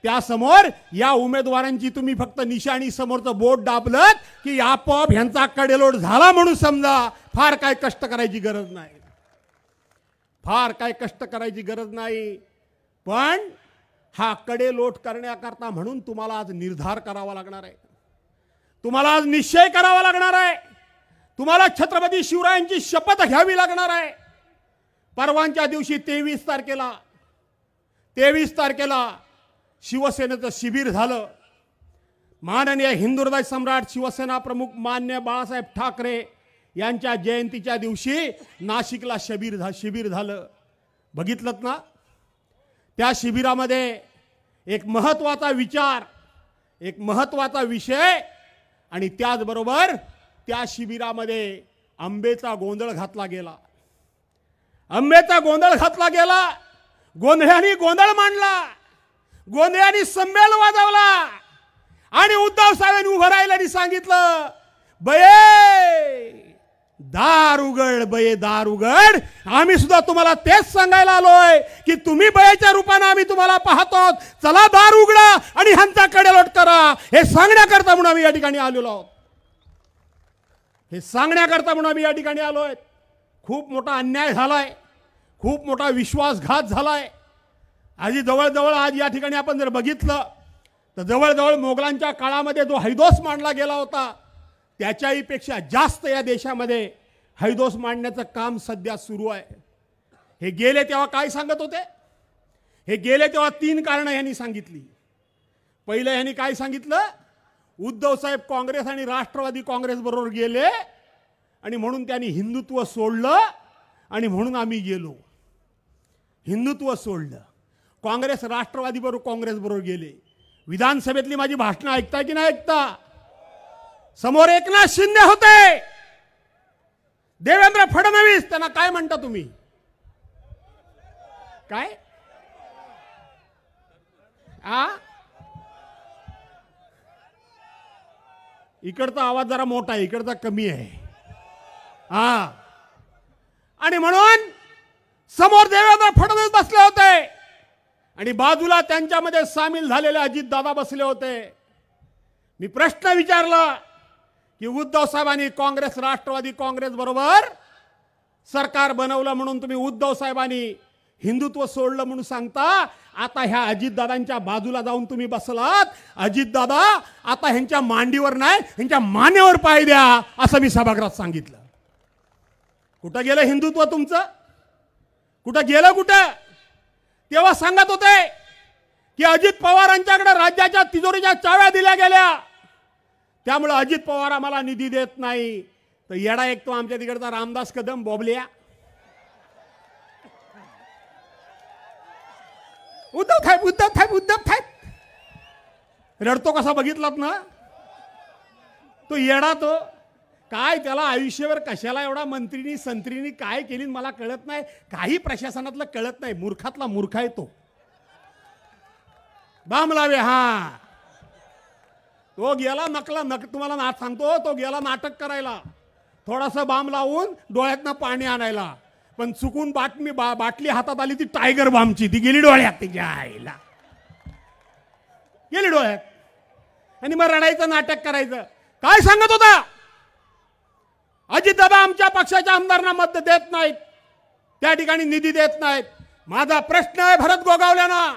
त्यासमोर या उमेदवारांची तुम्ही फक्त निशाणी समोरचं बोट दाबलं की आपोआप ह्यांचा कडेलोट झाला म्हणून समजा. फार काय कष्ट करायची गरज नाही, फार काय कष्ट करायची गरज नाही. पण हा कडेलोट करण्याकरता म्हणून तुम्हाला आज निर्धार करावा लागणार आहे, तुम्हाला आज निश्चय करावा लागणार आहे, तुम्हाला छत्रपती शिवरायांची शपथ घ्यावी लागणार आहे. परवांच्या दिवशी 23 तारखेला शिवसेनेचं शिबिर झालं. माननीय हिंदुहृदय सम्राट शिवसेना प्रमुख मान्य बाळासाहेब ठाकरे यांच्या जयंतीच्या दिवशी नाशिकला शिबिर झालं. बघितलंत ना? त्या शिबिरामध्ये एक महत्त्वाचा विचार, एक महत्त्वाचा विषय आणि त्याचबरोबर त्या शिबिरामध्ये आंबेचा गोंधळ घातला गेला. आंबेचा गोंधळ घातला गेला. गोंधळ्यांनी गोंधळ मांडला, गोंधळ्यांनी संमेल वाजवला आणि उद्धव साहेबांनी उभं राहिलं आणि सांगितलं, बये दार उघड, बये दार उघड. आम्ही सुद्धा तुम्हाला तेच सांगायला आलोय की तुम्ही बयेच्या रूपाने आम्ही तुम्हाला पाहतो. चला दार उघडा आणि ह्यांचा कडेलोट करा. हे सांगण्याकरता म्हणून आम्ही या ठिकाणी आलेलो आहोत, हे सांगण्याकरता म्हणून आम्ही या ठिकाणी आलोय. खूप मोठा अन्याय झालाय, खूप मोठा विश्वासघात झालाय. आधी जवळजवळ आज या ठिकाणी आपण जर बघितलं तर जवळजवळ मोगलांच्या काळामध्ये जो हैदोस मांडला गेला होता त्याच्याही पेक्षा जास्त या देशामध्ये हैदोस मांडण्याचं काम सध्या सुरू आहे. हे गेले तेव्हा काय सांगत होते? हे गेले तेव्हा 3 कारणं यांनी सांगितली. पहिलं यांनी काय सांगितलं? उद्धव साहेब काँग्रेस आणि राष्ट्रवादी काँग्रेस बरोबर गेले आणि म्हणून त्यांनी हिंदुत्व सोडलं आणि म्हणून आम्ही गेलो. हिंदुत्व सोडलं, काँग्रेस राष्ट्रवादी बरोबर काँग्रेस बरोबर गेले. विधानसभेतली माझी भाषणं ऐकता की नाही ऐकता? समोर एकनाथ शिंदे होते, देवेंद्र फडणवीस. त्यांना काय म्हणता तुम्ही? काय इकडचा आवाज जरा मोठा आहे, इकडचा कमी आहे. आणि म्हणून समोर देवेंद्र फडणवीस बसले होते आणि बाजूला त्यांच्यामध्ये सामील झालेले अजितदादा बसले होते. मी प्रश्न विचारला की उद्धव साहेबांनी काँग्रेस राष्ट्रवादी काँग्रेस बरोबर सरकार बनवलं म्हणून तुम्ही उद्धव साहेबांनी हिंदुत्व सोडलं म्हणून सांगता. आता ह्या अजितदादांच्या बाजूला जाऊन तुम्ही बसलात. अजितदादा आता ह्यांच्या मांडीवर नाही, ह्यांच्या मानेवर पाय द्या, असं मी सभागृहात सांगितलं. कुठं गेलं हिंदुत्व तुमचं? कुठं गेलं? कुठं? तेव्हा सांगत होते की अजित पवारांच्याकडे राज्याच्या तिजोरीच्या चाव्या दिल्या गेल्या, त्यामुळे अजित पवार आम्हाला निधी देत नाही. तर येडा एक तो आमच्या तिकडचा रामदास कदम बोबल्या, उद्धव साहेब रडतो कसा बघितलात ना? तो येडा, तो काय त्याला आयुष्यभर कशाला एवढा मंत्रीनी संत्रीनी काय केली मला कळत नाही. काही प्रशासनातलं कळत नाही. मूर्खातला मूर्ख आहे तो. बाम लावे. तो गेला तुम्हाला नाट सांगतो, तो गेला नाटक करायला, थोडासा बाम लावून डोळ्यातनं पाणी आणायला, पण चुकून बाटली हातात आली ती टायगर बामची, ती गेली डोळ्यात, तिच्या आईला गेली डोळ्यात. आणि मग रडायचं, नाटक करायचं. काय सांगत होता? अजितदादा आमच्या पक्षाच्या आमदारांना मत देत नाहीत, त्या ठिकाणी निधी देत नाहीत. माझा प्रश्न आहे भरत गोगावलेंना,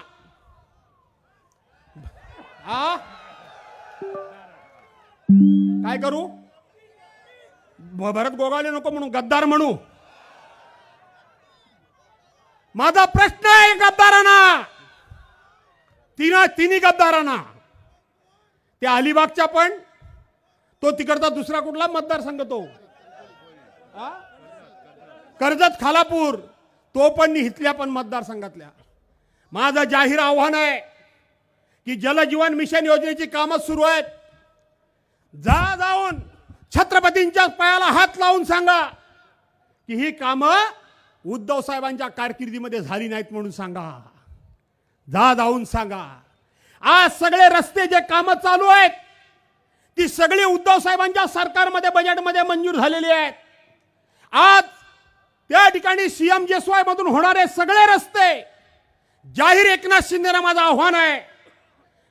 काय करू? भरत गोगावले नको म्हणू, गद्दार म्हणू. माझा प्रश्न आहे गद्दारांना, तिन्ही गद्दारांना. त्या अलिबागच्या पण, तो तिकडचा दुसरा कुठला मतदारसंघ, तो कर्जत खालापूर, तो पण इथल्या पण मतदारसंघातल्या. माझं जाहीर आव्हान आहे की जलजीवन मिशन योजनेची कामं सुरू आहेत. जाऊन छत्रपतींच्या पायाला हात लावून सांगा की ही कामं उद्धव साहेबांच्या कारकिर्दीमध्ये झाली नाहीत म्हणून सांगा. जाऊन सांगा. आज सगळे रस्ते जे कामं चालू आहेत ती सगळी उद्धव साहेबांच्या सरकारमध्ये बजेटमध्ये मंजूर झालेली आहेत. आज त्या ठिकाणी CMJSY मधून होणारे सगळे रस्ते जाहीर एकनाथ शिंदेना माझं आव्हान आहे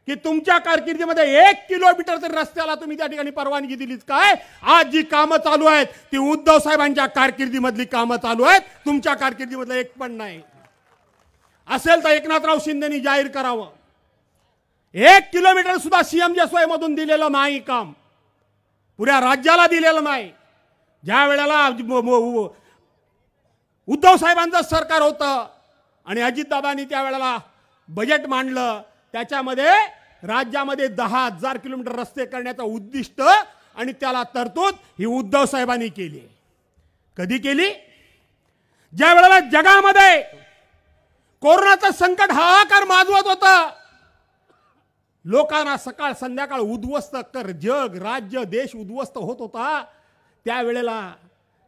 की तुमच्या कारकिर्दीमध्ये 1 किलोमीटर तरी रस्त्याला तुम्ही त्या ठिकाणी परवानगी दिलीच काय? आज जी कामं चालू आहेत ती उद्धव साहेबांच्या कारकिर्दीमधली कामं चालू आहेत, तुमच्या कारकिर्दीमधलं एक पण नाही. असेल तर एकनाथराव शिंदेनी जाहीर करावं. 1 किलोमीटर सुद्धा CMJ मधून दिलेलं नाही काम, पुऱ्या राज्याला दिलेलं नाही. ज्या वेळेला उद्धव साहेबांचं सरकार होतं आणि अजितदादांनी त्या वेळेला बजेट मांडलं, त्याच्यामध्ये राज्यामध्ये 10,000 किलोमीटर रस्ते करण्याचं उद्दिष्ट आणि त्याला तरतूद ही उद्धव साहेबांनी केली. कधी केली? ज्या वेळेला जगामध्ये कोरोनाचं संकट हाहाकार माजवत होतं, लोकांना सकाळ संध्याकाळ उद्ध्वस्त कर, जग राज्य देश उद्ध्वस्त होत होता, त्यावेळेला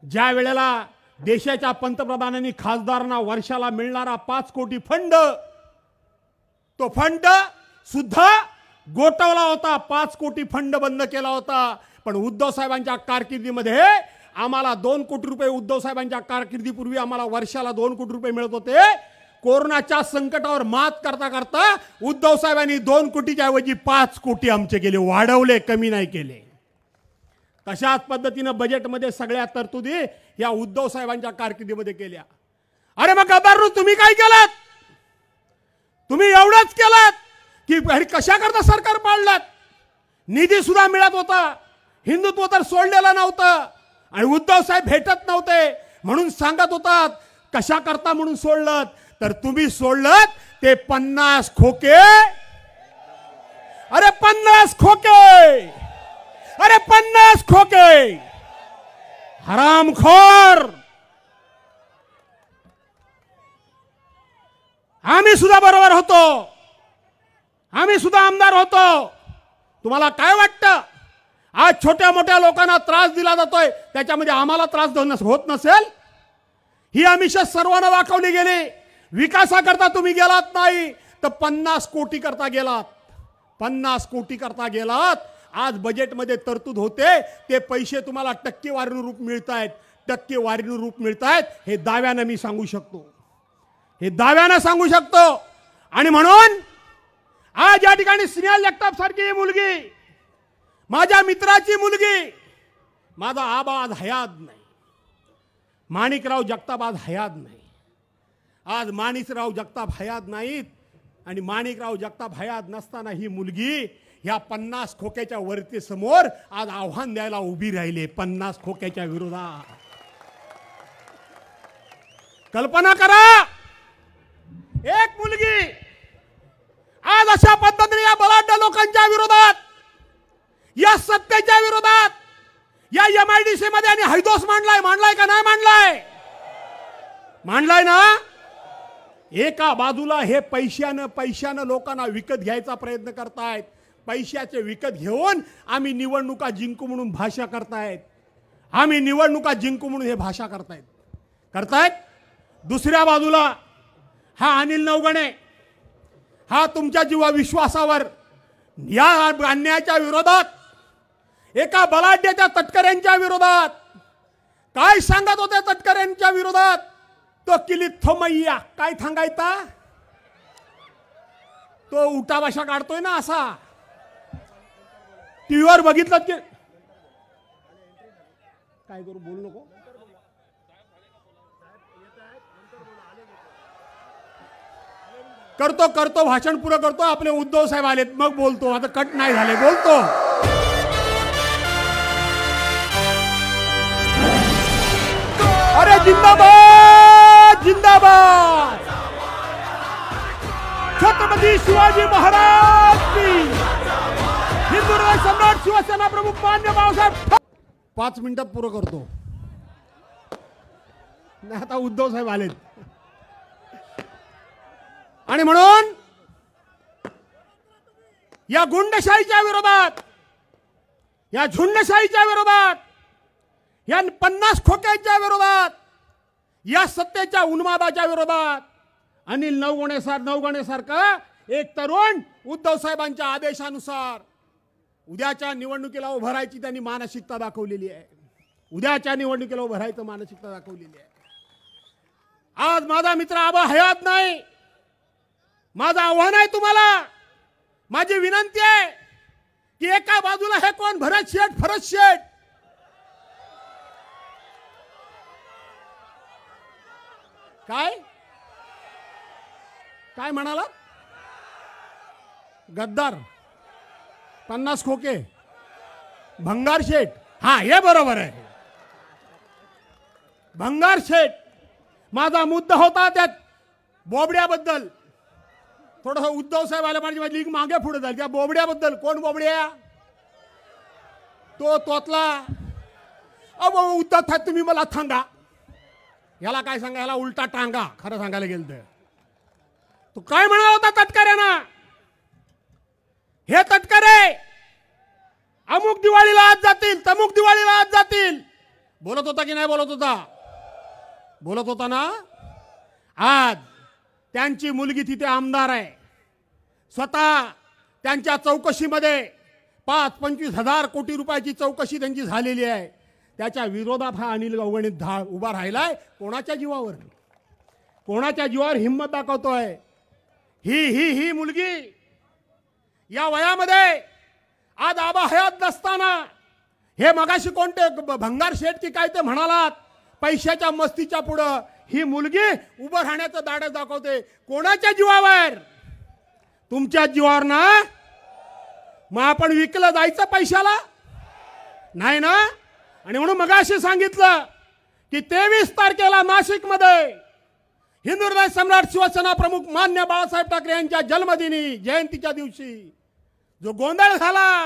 ज्या वेळेला देशाच्या पंतप्रधानांनी खासदारांना वर्षाला मिळणारा 5 कोटी फंड, तो फंड सुद्धा गोठवला होता. 5 कोटी फंड बंद केला होता. पण उद्धव साहेबांच्या कारकिर्दीमध्ये आम्हाला 2 कोटी रुपये, उद्धव साहेबांच्या कारकिर्दीपूर्वी आम्हाला वर्षाला 2 कोटी रुपये मिळत होते. कोरोनाच्या संकटावर मात करता करता उद्धव साहेबांनी 2 कोटीच्या ऐवजी 5 कोटी आमचे केले, वाढवले, कमी नाही केले. तशाच पद्धतीनं बजेटमध्ये सगळ्या तरतुदी या उद्धव साहेबांच्या कारकिर्दीमध्ये केल्या. अरे मग गद्दार तुम्ही काय केलात? तुम्ही एवढंच केलात की कशा करता सरकार पाडलात? निधी सुद्धा मिळत होता, हिंदुत्व तर सोडलेलं नव्हतं आणि उद्धव साहेब भेटत नव्हते म्हणून सांगत होतात कशा करता म्हणून सोडलं. तर तुम्ही सोडलं ते 50 खोके. अरे 50 खोके, अरे 50 खोके, हरामखोर. आम्ही सुद्धा बरोबर होतो, आम्ही सुद्धा आमदार होतो. तुम्हाला काय वाटतं आज छोट्या मोठ्या लोकांना त्रास दिला जातोय, त्याच्यामध्ये आम्हाला त्रास होत नसेल? ही आमिष सर्वांना दाखवली गेली. विकासाकरता तुम्ही गेलात नाही तर 50 कोटी करता गेलात, 50 कोटी करता गेलात. आज बजेटमध्ये तरतूद होते, ते पैसे तुम्हाला टक्केवारीनं रूप मिळत आहेत, टक्केवारीनं रूप मिळत आहेत. हे दाव्यानं मी सांगू शकतो, हे दाव्यानं सांगू शकतो. आणि म्हणून आज या ठिकाणी स्नेहल जगताप सारखी मुलगी, माझ्या मित्राची मुलगी, माझा आबा आज हयात नाही, माणिकराव जगताप आज हयात नाही. आज माणिकराव जगताप हयात नाहीत आणि माणिकराव जगताप हयात नसताना ही मुलगी ह्या 50 खोक्याच्या वरती समोर आज आव्हान द्यायला उभी राहिली. 50 खोक्याच्या विरोधात कल्पना करा, एक मुलगी आज अशा पद्धतीने या बलाढ्य लोकांच्या विरोधात, या सत्तेच्या विरोधात, या MIDC मध्ये आणि हैदोस मांडलाय का नाही मांडलाय? मांडलाय ना. एका बाजूला हे पैशानं लोकांना विकत घ्यायचा प्रयत्न करतायत, पैशाचे विकत घेऊन आम्ही निवडणुका जिंकू म्हणून भाषा करतायत, आम्ही निवडणुका जिंकू म्हणून हे भाषा करतायत. दुसऱ्या बाजूला हा अनिल नवगणे, हा तुमच्या जीवा विश्वासावर या अन्यायाच्या विरोधात, एका बलाढ्याच्या तटकऱ्यांच्या विरोधात काय सांगत होते? तटकऱ्यांच्या विरोधात तो किलीत मैया काय सांगायचा, तो उठा भाषा काढतोय ना असा. टीव्हीवर बघितलं की काय करू, बोलू नको. करतो भाषण पुरं करतो. आपले उद्धव साहेब आलेत मग बोलतो, आता कट नाही झाले, बोलतो. अरे जिंदाबाद जिंदाबाद, छत्रपती शिवाजी महाराज की, हिंदू हृदय सम्राट शिवसेना प्रमुख मान्य बाळासाहेब. 5 मिनिटात पुरं करतो. नाही आता उद्धव साहेब आलेत. आणि म्हणून या गुंडशाहीच्या विरोधात, या झुंडशाहीच्या विरोधात, या 50 खोक्यांच्या विरोधात, या सत्तेच्या उन्मादाच्या विरोधात अनिल नवगणे सारखा एक तरुण उद्धव साहेबांच्या आदेशानुसार उद्याच्या निवडणुकीला उभं राहायची त्यांनी मानसिकता दाखवलेली आहे. उद्याच्या निवडणुकीला उभं राहायचं मानसिकता दाखवलेली आहे. आज माझा मित्र आबा हयात नाही. माझं आव्हान आहे तुम्हाला, माझ्या माझी विनंती आहे की एका बाजूला हे कोण भरत शेठ फरत शेठ, काय काय म्हणाला, गद्दार 50 खोके भंगार शेठ, हा हे बरोबर आहे भंगार शेठ. माझा मुद्दा होता त्यात बोबड्याबद्दल, थोडस उद्धव साहेब आले माझी लीग मागे पुढे झाली त्या बोबड्याबद्दल. कोण बोबड्या, तो तोतला. उद्धव साहेब तुम्ही मला सांगा, याला काय सांगा, याला उलटा टांगा खरं सांगायला गेलं तर. तू काय म्हणा होता तटकऱ्यांना, हे तटकरे अमुक दिवाळीला आज जातील तमुक दिवाळीला आज जातील, बोलत होता की नाही बोलत होता, बोलत होता ना. आज त्यांची मुलगी तिथे आमदार आहे, स्वतः त्यांच्या चौकशीमध्ये 5-25 हजार कोटी रुपयाची चौकशी त्यांची झालेली आहे. त्याच्या विरोधात हा अनिल गवगणित उभा राहिलाय. कोणाच्या जीवावर, कोणाच्या जीवावर हिंमत दाखवतोय. ही मुलगी या वयामध्ये आज आबा हयात नसताना, हे मगाशी कोणते भंगार शेठ की काय ते म्हणालात, पैशाच्या मस्तीच्या पुढं ही मुलगी उभं राहण्याचं धाडस दाखवते. कोणाच्या जीवावर, तुमच्या जीवावर ना. मग आपण विकलं जायचं पैशाला नाही ना. आणि म्हणून मगाशी सांगितलं की 23 तारखेला नाशिकमध्ये हिंदू हृदय सम्राट शिवसेना प्रमुख मान्य बाळासाहेब ठाकरे यांच्या जन्मदिनी जयंतीच्या दिवशी जो गोंधळ झाला,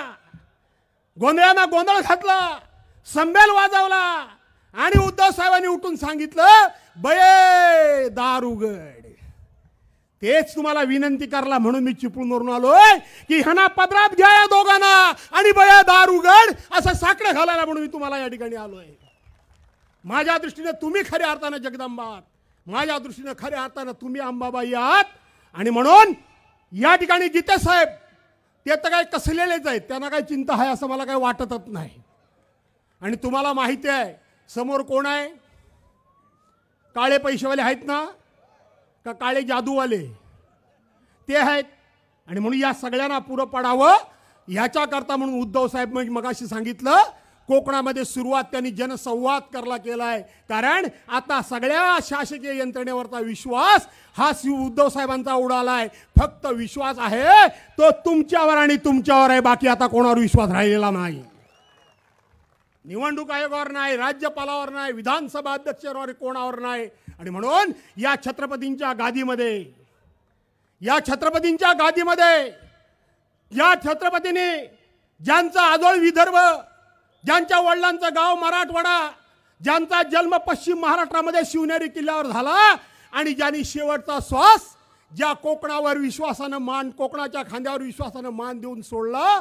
गोंधळांना गोंधळ घातला, संबेल वाजवला आणि उद्धव साहेबांनी उठून सांगितलं बये दार उघड. तेच तुम्हाला विनंती करला म्हणून मी चिपळूणवरून आलोय की ह्यांना पदरात घ्या या दोघांना आणि बये दार उघड असं साकडं घालायला म्हणून मी तुम्हाला या ठिकाणी आलोय. माझ्या दृष्टीने तुम्ही खऱ्या अर्थानं जगदंबा आहात, माझ्या दृष्टीने खऱ्या अर्थानं तुम्ही अंबाबाई आहात. आणि म्हणून या ठिकाणी गीते साहेब ते तर काही कसलेलेच आहेत, त्यांना काही चिंता आहे असं मला काही वाटतच नाही. आणि तुम्हाला माहिती आहे समोर कोण आहे, काळे पैसेवाले आहेत ना का काळे जादूवाले, ते आहेत. आणि म्हणून या सगळ्यांना पुरं पडावं ह्याच्याकरता म्हणून उद्धव साहेब मगाशी सांगितलं कोकणामध्ये सुरुवात त्यांनी जनसंवाद केलाय. कारण आता सगळ्या शासकीय यंत्रणेवरचा विश्वास हा उद्धव साहेबांचा उडालाय. फक्त विश्वास आहे तो तुमच्यावर आणि तुमच्यावर आहे, बाकी आता कोणावर विश्वास राहिलेला नाही. निवडणूक आयोगावर नाही, राज्यपालावर नाही, विधानसभा अध्यक्षावर कोणावर नाही. आणि म्हणून या छत्रपतींच्या गादीमध्ये, या छत्रपतींनी ज्यांचा आजोळ विदर्भ, ज्यांच्या वडिलांचं गाव मराठवाडा, ज्यांचा जन्म पश्चिम महाराष्ट्रामध्ये शिवनेरी किल्ल्यावर झाला आणि ज्यांनी शेवटचा श्वास ज्या कोकणावर विश्वासानं कोकणाच्या खांद्यावर विश्वासानं मान देऊन सोडला,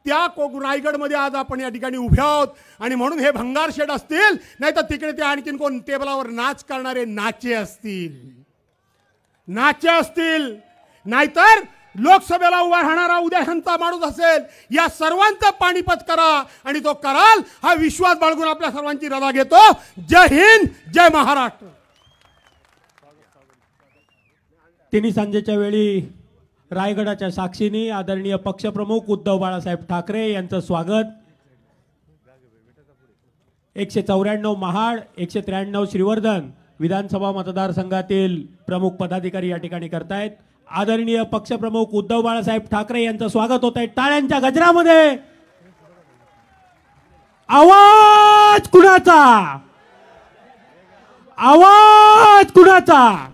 त्या रायगडमध्ये आज आपण या ठिकाणी उभे आहोत. आणि म्हणून हे भंगार शेठ असतील, नाही तर तिकडे ते आणखीन कोण टेबलावर नाच करणारे नाचे असतील, नाहीतर लोकसभेला उभा राहणारा उद्या ह्यांचा माणूस असेल. या सर्वांचं पाणीपत करा आणि तो कराल हा विश्वास बाळगून आपल्या सर्वांची रजा घेतो. जय हिंद, जय महाराष्ट्र. तिन्ही सांजेच्या वेळी रायगडाच्या साक्षीने आदरणीय पक्षप्रमुख उद्धव बाळासाहेब ठाकरे यांचं स्वागत. 194 महाड, 193 श्रीवर्धन विधानसभा मतदारसंघातील प्रमुख पदाधिकारी या ठिकाणी करतायत. आदरणीय पक्षप्रमुख उद्धव बाळासाहेब ठाकरे यांचं स्वागत होत आहे टाळ्यांच्या गजरामध्ये. आवाज कुणाचा, आवाज कुणाचा.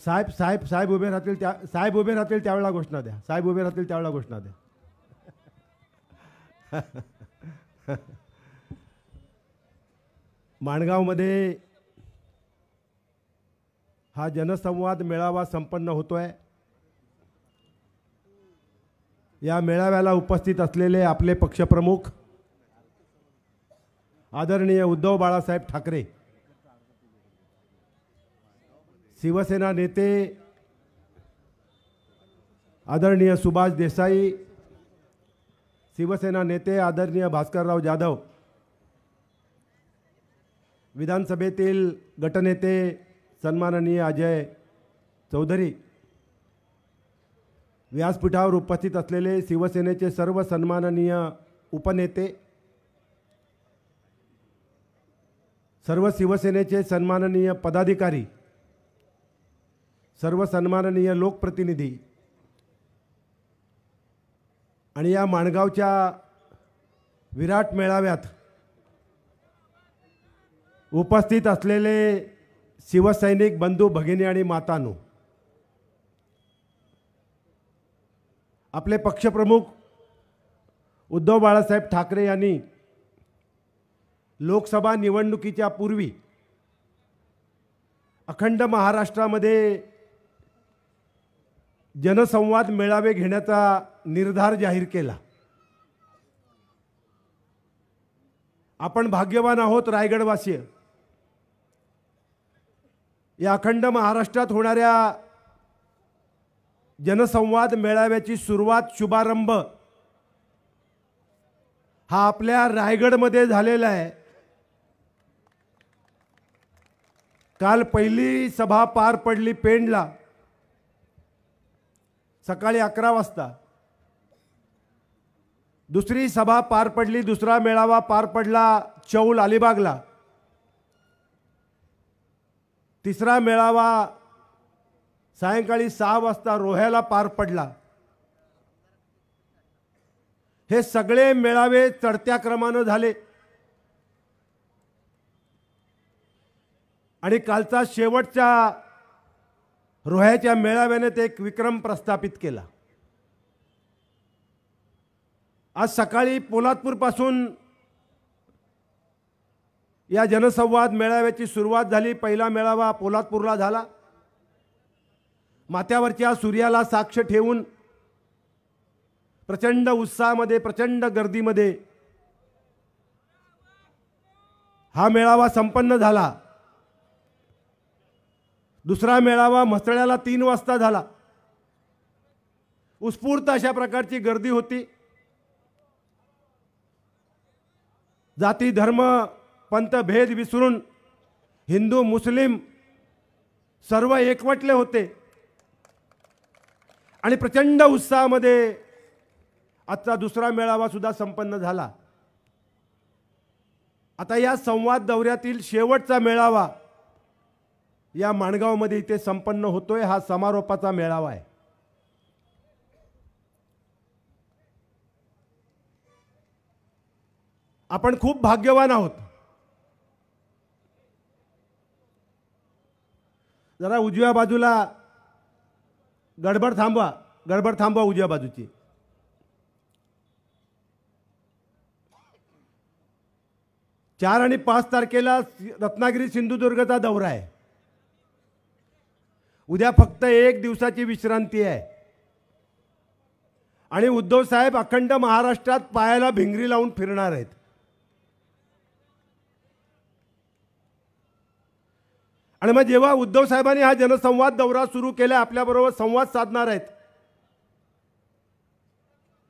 साहेब उभे राहतील त्यावेळेला घोषणा द्या. साहेब उभे राहतील त्यावेळेला घोषणा द्या. माणगावमध्ये हा जनसंवाद मेळावा संपन्न होतोय। या मेळाव्याला उपस्थित असलेले आपले पक्षप्रमुख आदरणीय उद्धव बाळासाहेब ठाकरे, शिवसेना नेते आदरणीय सुभाष देसाई, शिवसेना नेते आदरणीय भास्करराव जाधव, विधानसभेतील गटनेते सन्माननीय अजय चौधरी, व्यासपीठावर उपस्थित असलेले शिवसेनेचे सर्व सन्माननीय उपनेते, सर्व शिवसेनेचे सन्माननीय पदाधिकारी, सर्व सन्माननीय लोकप्रतिनिधी आणि या माणगावच्या विराट मेळाव्यात उपस्थित असलेले शिवसैनिक बंधू भगिनी आणि मातांनो, आपले पक्षप्रमुख उद्धव बाळासाहेब ठाकरे यांनी लोकसभा निवडणुकीच्या पूर्वी अखंड महाराष्ट्रामध्ये जनसंवाद मेळावे घेण्याचा निर्धार जाहीर केला। आपण भाग्यवान आहोत रायगडवासीय। या अखंड महाराष्ट्रात होणाऱ्या जनसंवाद मेळाव्याची सुरुवात, शुभारंभ हा आपल्या रायगडमध्ये झालेला आहे। काल पहिली सभा पार पडली पेणला सकाळी 11 वाजता, दुसरी सभा पार पडली, दुसरा मेळावा पार पडला चौल अलिबागला, तिसरा मेळावा सायंकाळी 6 वाजता रोह्याला पार पडला। हे सगळे मेळावे चढत्या क्रमाने झाले आणि कालचा शेवटच्या रोह्याच्या मेळाव्याने ते एक विक्रम प्रस्थापित केला। आज सकाळी पोलादपूरपासून या जनसंवाद मेळाव्याची सुरुवात झाली। पहिला मेळावा पोलादपूरला झाला। माथ्यावरच्या सूर्याला साक्ष ठेवून प्रचंड उत्साहामध्ये, प्रचंड गर्दीमध्ये हा मेळावा संपन्न झाला। दुसरा मेळावा म्हसळ्याला 3 वाजता झाला। उत्स्फूर्त अशा प्रकारची गर्दी होती। जाती धर्म पंथ भेद विसरून हिंदू मुस्लिम सर्व एकवटले होते आणि प्रचंड उत्साहामध्ये आजचा दुसरा मेळावा सुद्धा संपन्न झाला। आता या संवाद दौऱ्यातील शेवटचा मेळावा या माणगावमध्ये इथे संपन्न होतोय। हा समारोपाचा मेळावा आहे। आपण खूप भाग्यवान आहोत। जरा उजव्या बाजूला गडबड थांबवा उजव्या बाजूची। चार आणि 5 तारखेला रत्नागिरी सिंधुदुर्गचा दौरा आहे। उद्या फक्त 1 दिवसाची विश्रांती आहे आणि उद्धव साहेब अखंड महाराष्ट्रात पायाला भिंगरी लावून फिरणार आहेत। आणि मग जेव्हा उद्धव साहेबांनी हा जनसंवाद दौरा सुरू केला, आपल्याबरोबर संवाद साधणार आहेत,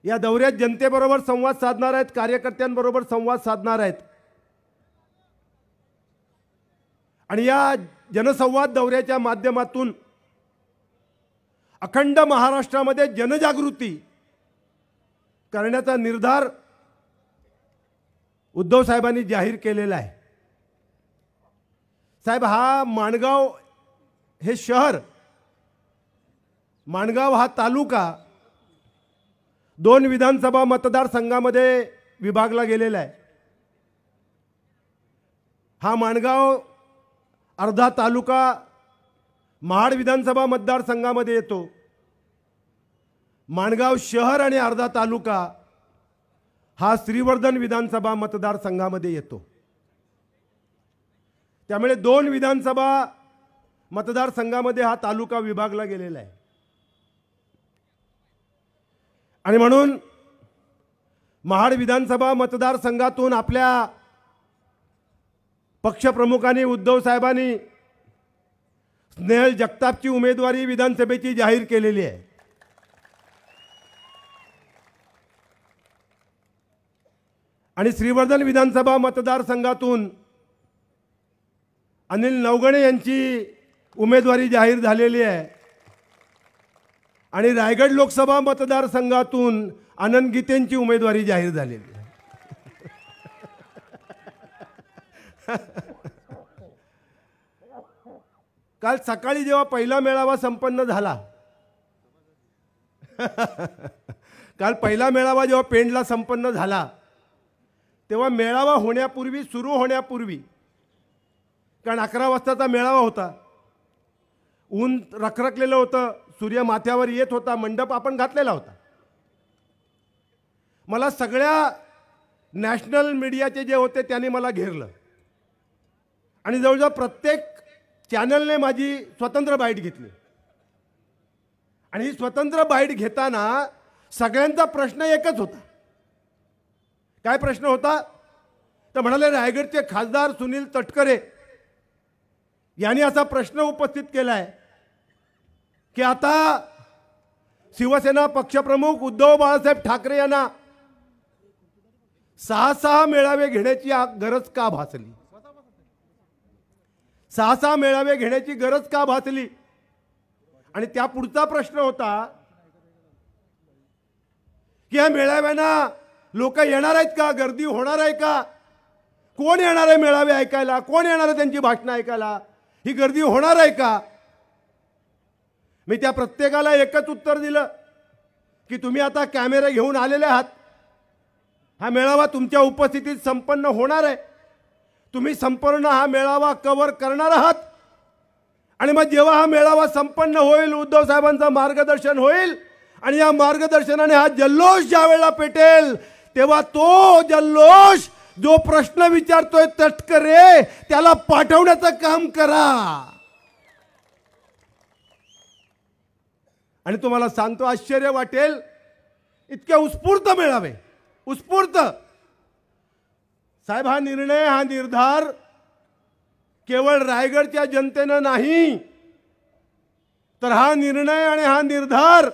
या दौऱ्यात जनतेबरोबर संवाद साधणार आहेत, कार्यकर्त्यांबरोबर संवाद साधणार आहेत आणि या जनसंवाद दौऱ्याच्या माध्यमातून अखंड महाराष्ट्रामध्ये जनजागृती करण्याचा निर्धार उद्धव साहेबांनी जाहीर केलेला आहे। साहेब, हा माणगाव हे शहर, माणगाव हा तालुका 2 विधानसभा मतदारसंघामध्ये विभागला गेलेला आहे। हा माणगाव अर्धा तालुका महाड विधानसभा मतदारसंघामध्ये येतो। माणगाव शहर आणि अर्धा तालुका हा श्रीवर्धन विधानसभा मतदारसंघामध्ये येतो। त्यामुळे 2 विधानसभा मतदारसंघामध्ये हा तालुका विभागला गेलेला आहे. आणि म्हणून महाड विधानसभा मतदारसंघातून आपल्या पक्षप्रमुखांनी उद्धव साहेबांनी स्नेहल जगतापची उमेदवारी विधानसभेची जाहीर केलेली आहे. आणि श्रीवर्धन विधानसभा मतदारसंघातून अनिल नवगणे यांची उमेदवारी जाहीर झालेली आहे. आणि रायगड लोकसभा मतदारसंघातून आनंद गीतेंची उमेदवारी जाहीर झालेली आहे. काल सकाळी जेव्हा पहिला मेळावा संपन्न झाला काल पहिला मेळावा जेव्हा पेंडला संपन्न झाला तेव्हा मेळावा होण्यापूर्वी सुरू होण्यापूर्वी कारण 11 वाजताचा मेळावा होता. ऊन रखरखलेलं होतं, सूर्य माथ्यावर येत होता, मंडप आपण घातलेला होता. मला सगळ्या नॅशनल मीडियाचे जे होते त्यांनी मला घेरलं आणि जवळजवळ प्रत्येक चॅनलने माझी स्वतंत्र बाईट घेतली. आणि ही स्वतंत्र बाईट घेताना सगळ्यांचा प्रश्न एकच होता. काय प्रश्न होता तर म्हणाले रायगडचे खासदार सुनील तटकरे यांनी असा प्रश्न उपस्थित केला आहे की आता शिवसेना पक्षप्रमुख उद्धव बाळासाहेब ठाकरे यांना 6 मेळावे घेण्याची गरज का भासली. 6 मेळावे घेण्याची गरज का भासली. आणि त्या पुढचा प्रश्न होता की या मेळाव्यांना लोक येणार आहेत का, गर्दी होणार आहे का, कोण येणार आहे मेळावे ऐकायला, कोण येणार आहे त्यांची भाषणं ऐकायला, ही गर्दी होणार आहे का. मी त्या प्रत्येकाला एकच उत्तर दिलं की तुम्ही आता कॅमेरा घेऊन आलेले आहात, हा मेळावा तुमच्या उपस्थितीत संपन्न होणार आहे, तुम्ही संपूर्ण हा मेळावा कव्हर करणार आहात. आणि मग जेव्हा हा मेळावा संपन्न होईल, उद्धव साहेबांचं मार्गदर्शन होईल आणि या मार्गदर्शनाने हा जल्लोष ज्या वेळेला पेटेल तेव्हा तो जल्लोष जो प्रश्न विचारतोय तटकरे त्याला पाठवण्याचं काम करा. आणि तुम्हाला सांगतो आश्चर्य वाटेल, इतके उत्स्फूर्त मेळावे, उत्स्फूर्त. साहेब, हा निर्णय, हा निर्धार केवळ रायगडच्या जनतेनं नाही तर हा निर्णय आणि हा निर्धार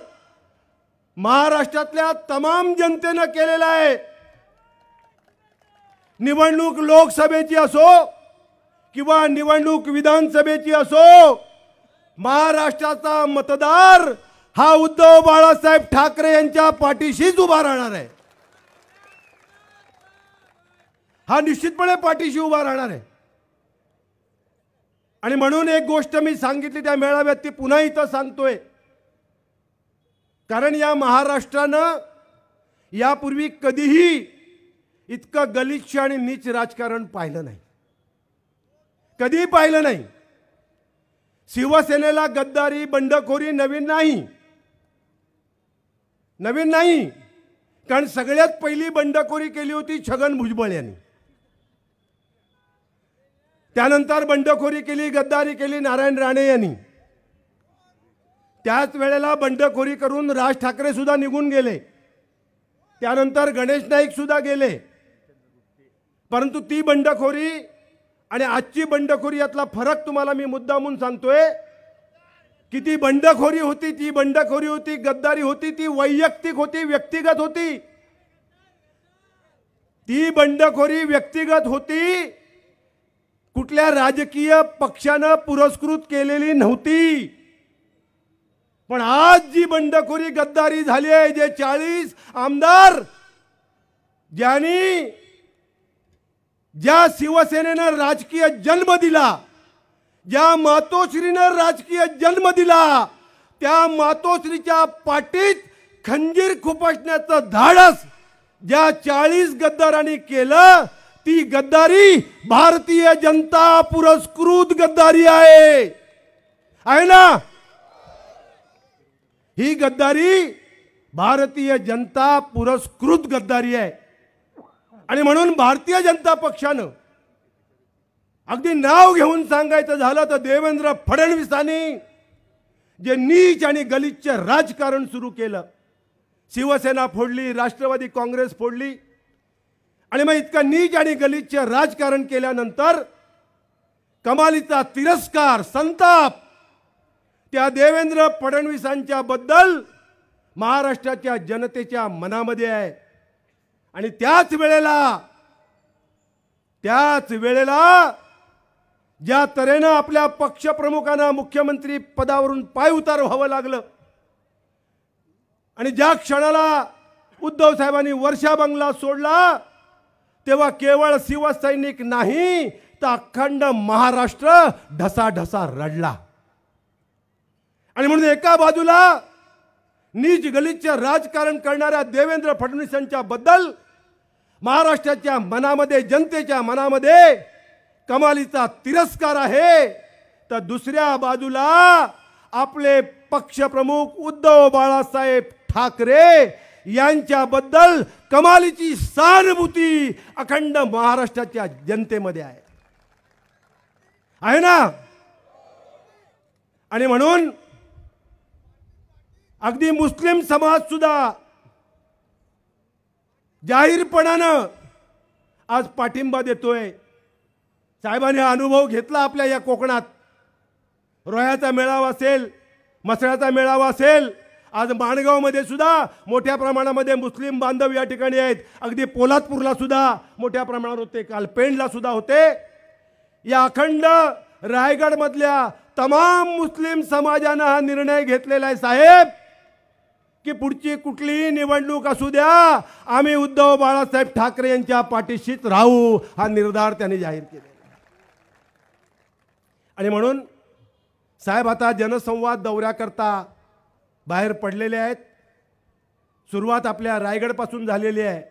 महाराष्ट्रातल्या तमाम जनतेनं केलेला आहे. निवडणूक लोकसभेची असो किंवा निवडणूक विधानसभेची असो, महाराष्ट्राचा मतदार हा उद्धव बाळासाहेब ठाकरे यांच्या पाठीशीच उभा राहणार आहे. हा निश्चितपणे पाठीशी उभा राहणार आहे. आणि म्हणून एक गोष्ट मी सांगितली त्या मेळाव्यात, ती पुन्हा इथं सांगतोय. कारण या महाराष्ट्रानं यापूर्वी कधीही इतकं गलिच्छ आणि नीच राजकारण पाहिलं नाही, कधीही पाहिलं नाही. शिवसेनेला गद्दारी, बंडखोरी नवीन नाही, नवीन नाही. कारण सगळ्यात पहिली बंडखोरी केली होती छगन भुजबळ यांनी. त्यानंतर बंडखोरी केली, गद्दारी केली नारायण राणे यांनी. त्याच वेळेला बंडखोरी करून राज ठाकरे सुद्धा निघून गेले. त्यानंतर गणेश नाईक सुद्धा गेले. परंतु ती बंडखोरी आणि आजची बंडखोरी यातला फरक तुम्हाला मी मुद्दामून सांगतोय की ती बंडखोरी होती, ती बंडखोरी होती, गद्दारी होती, ती वैयक्तिक होती, व्यक्तिगत होती. ती बंडखोरी व्यक्तिगत होती, कुठल्या राजकीय पक्षानं पुरस्कृत केलेली नव्हती. पण आज जी बंडखोरी, गद्दारी झाली आहे, जे 40 आमदार ज्यांनी ज्या शिवसेनेनं राजकीय जन्म दिला, ज्या मातोश्रीनं राजकीय जन्म दिला, त्या मातोश्रीच्या पाठीत खंजीर खुपसण्याचं धाडस ज्या 40 गद्दारांनी केलं, ती गद्दारी भारतीय जनता पुरस्कृत गद्दारी आहे ना. ही गद्दारी भारतीय जनता पुरस्कृत गद्दारी आहे. आणि म्हणून भारतीय जनता पक्षानं अगदी नाव घेऊन सांगायचं झालं तर देवेंद्र फडणवीसांनी जे नीच आणि गलिच्छ राजकारण सुरू केलं, शिवसेना फोडली, राष्ट्रवादी काँग्रेस फोडली आणि मग इतकं नीच आणि गलिच्छ राजकारण केल्यानंतर कमालीचा तिरस्कार, संताप त्या देवेंद्र फडणवीसांच्या बद्दल महाराष्ट्राच्या जनतेच्या मनामध्ये आहे. आणि त्याच वेळेला ज्या तऱ्हेनं आपल्या पक्षप्रमुखांना मुख्यमंत्री पदावरून पायउतार व्हावं लागलं आणि ज्या क्षणाला उद्धव साहेबांनी वर्षा बंगला सोडला तेव्हा केवळ शिवसैनिक नाही तर अखंड महाराष्ट्र ढसाढसा रडला. आणि म्हणून एका बाजूला नीच गलिच्छ राजकारण करणाऱ्या देवेंद्र फडणवीसांच्या बद्दल महाराष्ट्राच्या मनामध्ये, जनतेच्या मनामध्ये कमालीचा तिरस्कार आहे, तर दुसऱ्या बाजूला आपले पक्षप्रमुख उद्धव बाळासाहेब ठाकरे यांच्याबद्दल कमालीची सहानुभूती अखंड महाराष्ट्राच्या जनतेमध्ये आहे ना. आणि म्हणून अगदी मुस्लिम समाज सुद्धा जाहीरपणानं आज पाठिंबा देतोय. साहेबांनी हा अनुभव घेतला आपल्या या कोकणात. रोह्याचा मेळावा असेल, मसळ्याचा मेळावा असेल, आज माणगावमध्ये सुद्धा मोठ्या प्रमाणामध्ये मुस्लिम बांधव या ठिकाणी आहेत. अगदी पोलादपूरला सुद्धा मोठ्या प्रमाणावर होते, काल पेणला सुद्धा होते. या अखंड रायगडमधल्या तमाम मुस्लिम समाजानं हा निर्णय घेतलेला आहे साहेब की पुढची कुठलीही निवडणूक असू द्या, आम्ही उद्धव बाळासाहेब ठाकरे यांच्या पाठीशीच राहू, हा निर्धार त्यांनी जाहीर केला. आणि म्हणून साहेब आता जनसंवाद दौऱ्याकरता बाहेर पडलेले आहेत. सुरुवात आपल्या रायगडपासून झालेली आहे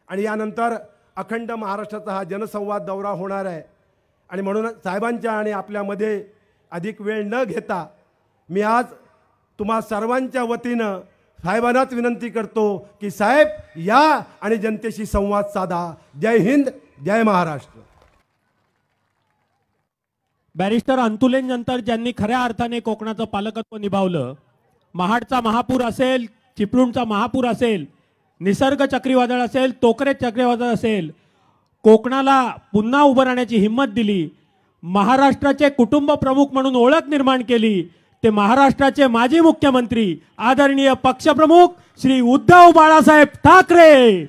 आणि यानंतर अखंड महाराष्ट्राचा हा जनसंवाद दौरा होणार आहे. आणि म्हणून साहेबांच्या आणि आपल्यामध्ये अधिक वेळ न घेता मी आज तुम्हा सर्वांच्या वतीनं साहेबांनाच विनंती करतो की साहेब या आणि जनतेशी संवाद साधा. जय हिंद, जय महाराष्ट्र. बॅरिस्टर अंतुलेंनंतर ज्यांनी खऱ्या अर्थाने कोकणाचं पालकत्व निभावलं, महाडचा महापूर असेल, चिपळूणचा महापूर असेल, निसर्ग चक्रीवादळ असेल, तोकरे चक्रीवादळ असेल, कोकणाला पुन्हा उभं राहण्याची हिंमत दिली, महाराष्ट्राचे कुटुंब प्रमुख म्हणून ओळख निर्माण केली, ते महाराष्ट्राचे माजी मुख्यमंत्री आदरणीय पक्षप्रमुख श्री उद्धव बाळासाहेब ठाकरे.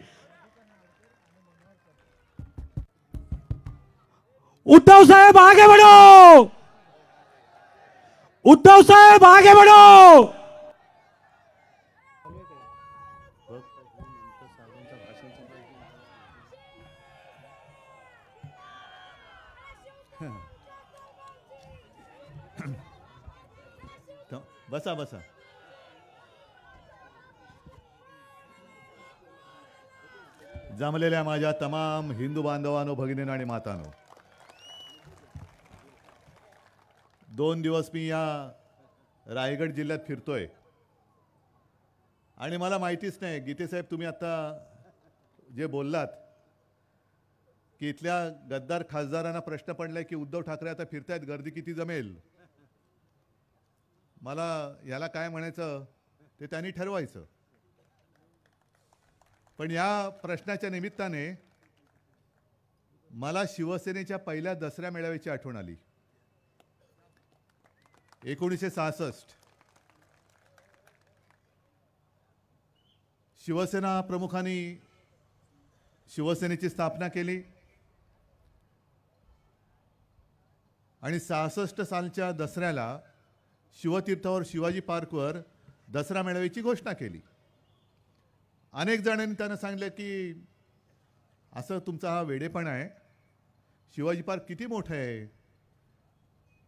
उद्धव साहेब आगे बढ़ो, उद्धव साहेब आगे बढ़ो. बसा बसा. जमलेल्या माझ्या तमाम हिंदू बांधवांनो, भगिनींनो आणि मातांनो, 2 दिवस मी या रायगड जिल्ह्यात फिरतोय आणि मला माहितीच नाही, गीते साहेब तुम्ही आता जे बोललात की इथल्या गद्दार खासदारांना प्रश्न पडलाय की उद्धव ठाकरे आता फिरतायत, गर्दी किती जमेल. मला याला काय म्हणायचं ते त्यांनी ठरवायचं. पण या प्रश्नाच्या निमित्ताने मला शिवसेनेच्या पहिल्या दसऱ्या मेळाव्याची आठवण आली. 1966 शिवसेना प्रमुखांनी शिवसेनेची स्थापना केली आणि 66 सालच्या दसऱ्याला शिवतीर्थावर शिवाजी पार्कवर दसरा मेळाव्याची घोषणा केली. अनेक जणांनी त्यांना सांगितलं की असं तुमचा हा वेडेपणा आहे, शिवाजी पार्क किती मोठं आहे,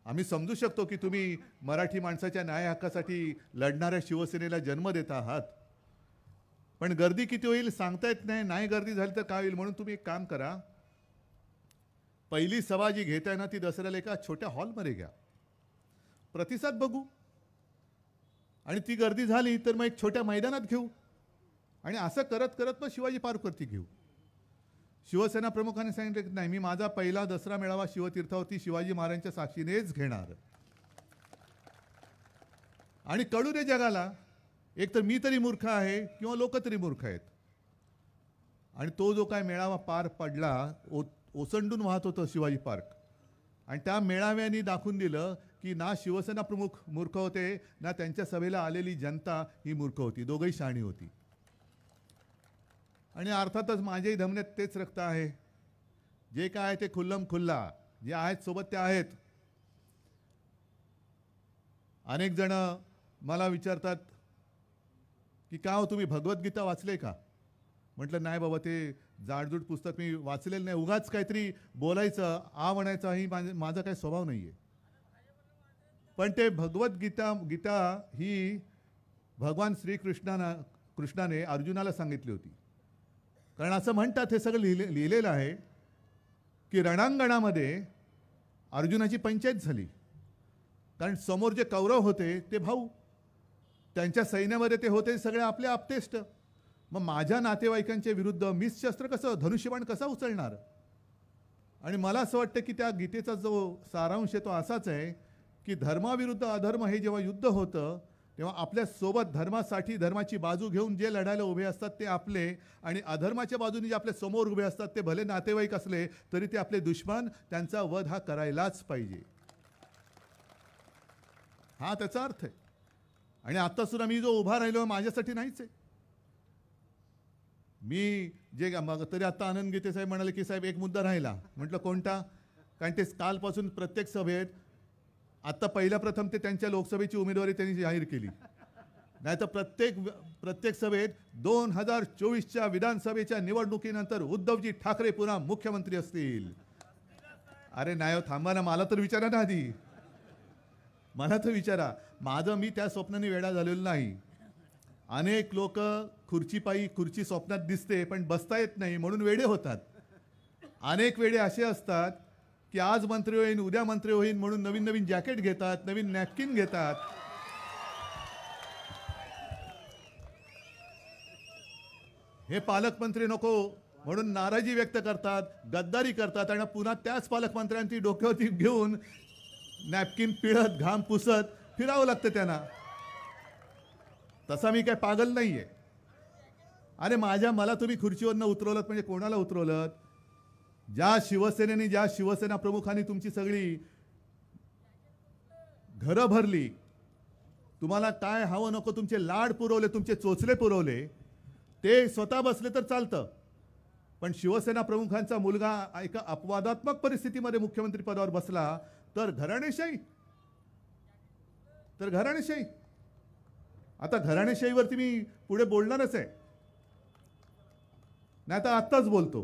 आम्ही समजू शकतो की तुम्ही मराठी माणसाच्या न्याय हक्कासाठी लढणाऱ्या शिवसेनेला जन्म देता आहात, पण गर्दी किती होईल सांगता येत नाही, नाही गर्दी झाली तर काय होईल, म्हणून तुम्ही एक काम करा, पहिली सभा जी घेताय ना ती दसऱ्याला एका छोट्या हॉलमध्ये घ्या, प्रतिसाद बघू, आणि ती गर्दी झाली तर मग एक छोट्या मैदानात घेऊ आणि असं करत करत मग शिवाजी पार्कवरती घेऊ. शिवसेना प्रमुखांनी सांगितलं की नाही, मी माझा पहिला दसरा मेळावा शिवतीर्थावरती शिवाजी महाराजांच्या साक्षीनेच घेणार. आणि कळू दे जगाला, एक तर मी तरी मूर्ख आहे किंवा लोक तरी मूर्ख आहेत. आणि तो जो काय मेळावा पार पडला, ओसंडून वाहत होतं शिवाजी पार्क, आणि त्या मेळाव्यानी दाखवून दिलं की ना शिवसेना प्रमुख मूर्ख होते, ना त्यांच्या सभेला आलेली जनता ही मूर्ख होती, दोघंही शहाणी होती. आणि अर्थातच माझ्याही धमन्यात तेच रक्त आहे. जे काय आहे ते खुल्लम खुल्ला, जे आहेत सोबत ते आहेत. अनेक जण मला विचारतात की का हो तुम्ही भगवद्गीता वाचले का? म्हटलं नाही बाबा, ते जाडजूड पुस्तक मी वाचलेलं नाही. उगाच काहीतरी बोलायचं, म्हणायचं ही माझा काही स्वभाव नाही आहे. पण ते भगवद्गीता ही भगवान कृष्णाने अर्जुनाला सांगितली होती. कारण असं म्हणतात, हे सगळं लिहिलेलं आहे की रणांगणामध्ये अर्जुनाची पंचायत झाली. कारण समोर जे कौरव होते ते भाऊ, त्यांच्या सैन्यामध्ये ते होते सगळे आपले आपतेष्ट. मग माझ्या नातेवाईकांच्या विरुद्ध मीच शस्त्र कसं, धनुष्यबाण कसा उचलणार? आणि मला असं वाटतं की त्या गीतेचा जो सारांश आहे तो असाच आहे की धर्माविरुद्ध अधर्म हे जेव्हा युद्ध होतं तेव्हा आपल्या सोबत धर्मासाठी धर्माची बाजू घेऊन जे लढायला उभे असतात ते आपले, आणि अधर्माच्या बाजूने जे आपल्या समोर उभे असतात ते भले नातेवाईक असले तरी ते आपले दुश्मन, त्यांचा वध हा करायलाच पाहिजे. हा त्याचा अर्थ आहे. आणि आता सुद्धा मी जो उभा राहिलो माझ्यासाठी नाहीच आहे. मी जे मग तरी आता आनंद गीते साहेब म्हणाले की साहेब एक मुद्दा राहिला. म्हटलं कोणता? कारण ते कालपासून प्रत्येक सभेत, आता पहिल्या प्रथम ते त्यांच्या लोकसभेची उमेदवारी त्यांनी जाहीर केली, नाही तर प्रत्येक सभेत 2024च्या विधानसभेच्या निवडणुकीनंतर उद्धवजी ठाकरे पुन्हा मुख्यमंत्री असतील. अरे नाही थांबा ना, मला तर विचारा ना आधी, मला तर विचारा. मी त्या स्वप्नाने वेडा झालेलो नाही. अनेक लोक खुर्ची स्वप्नात दिसते पण बसता येत नाही म्हणून वेडे होतात. अनेक वेडे असे असतात की आज मंत्री होईन, उद्या मंत्री होईन म्हणून नवीन नवीन जॅकेट घेतात, नवीन नॅपकिन घेतात. हे पालकमंत्री नको म्हणून नाराजी व्यक्त करतात, गद्दारी करतात, आणि पुन्हा त्याच पालकमंत्र्यांची डोक्यावरती घेऊन नॅपकिन पिळत, घाम पुसत फिरावं लागतं त्यांना. तसा मी काय पागल नाहीये. अरे मला तुम्ही खुर्चीवरनं उतरवलं म्हणजे कोणाला उतरवलं? ज्या शिवसेनेने, ज्या शिवसेना प्रमुखांनी तुमची सगळी घरं भरली, तुम्हाला काय हवं नको तुमचे लाड पुरवले, तुमचे चोचले पुरवले, ते स्वतः बसले तर चालतं. पण शिवसेना प्रमुखांचा मुलगा एका अपवादात्मक परिस्थितीमध्ये मुख्यमंत्री पदावर बसला तर घराणेशाही. आता घराणेशाहीवरती मी पुढे बोलणारच आहे, नाही तर आत्ताच बोलतो.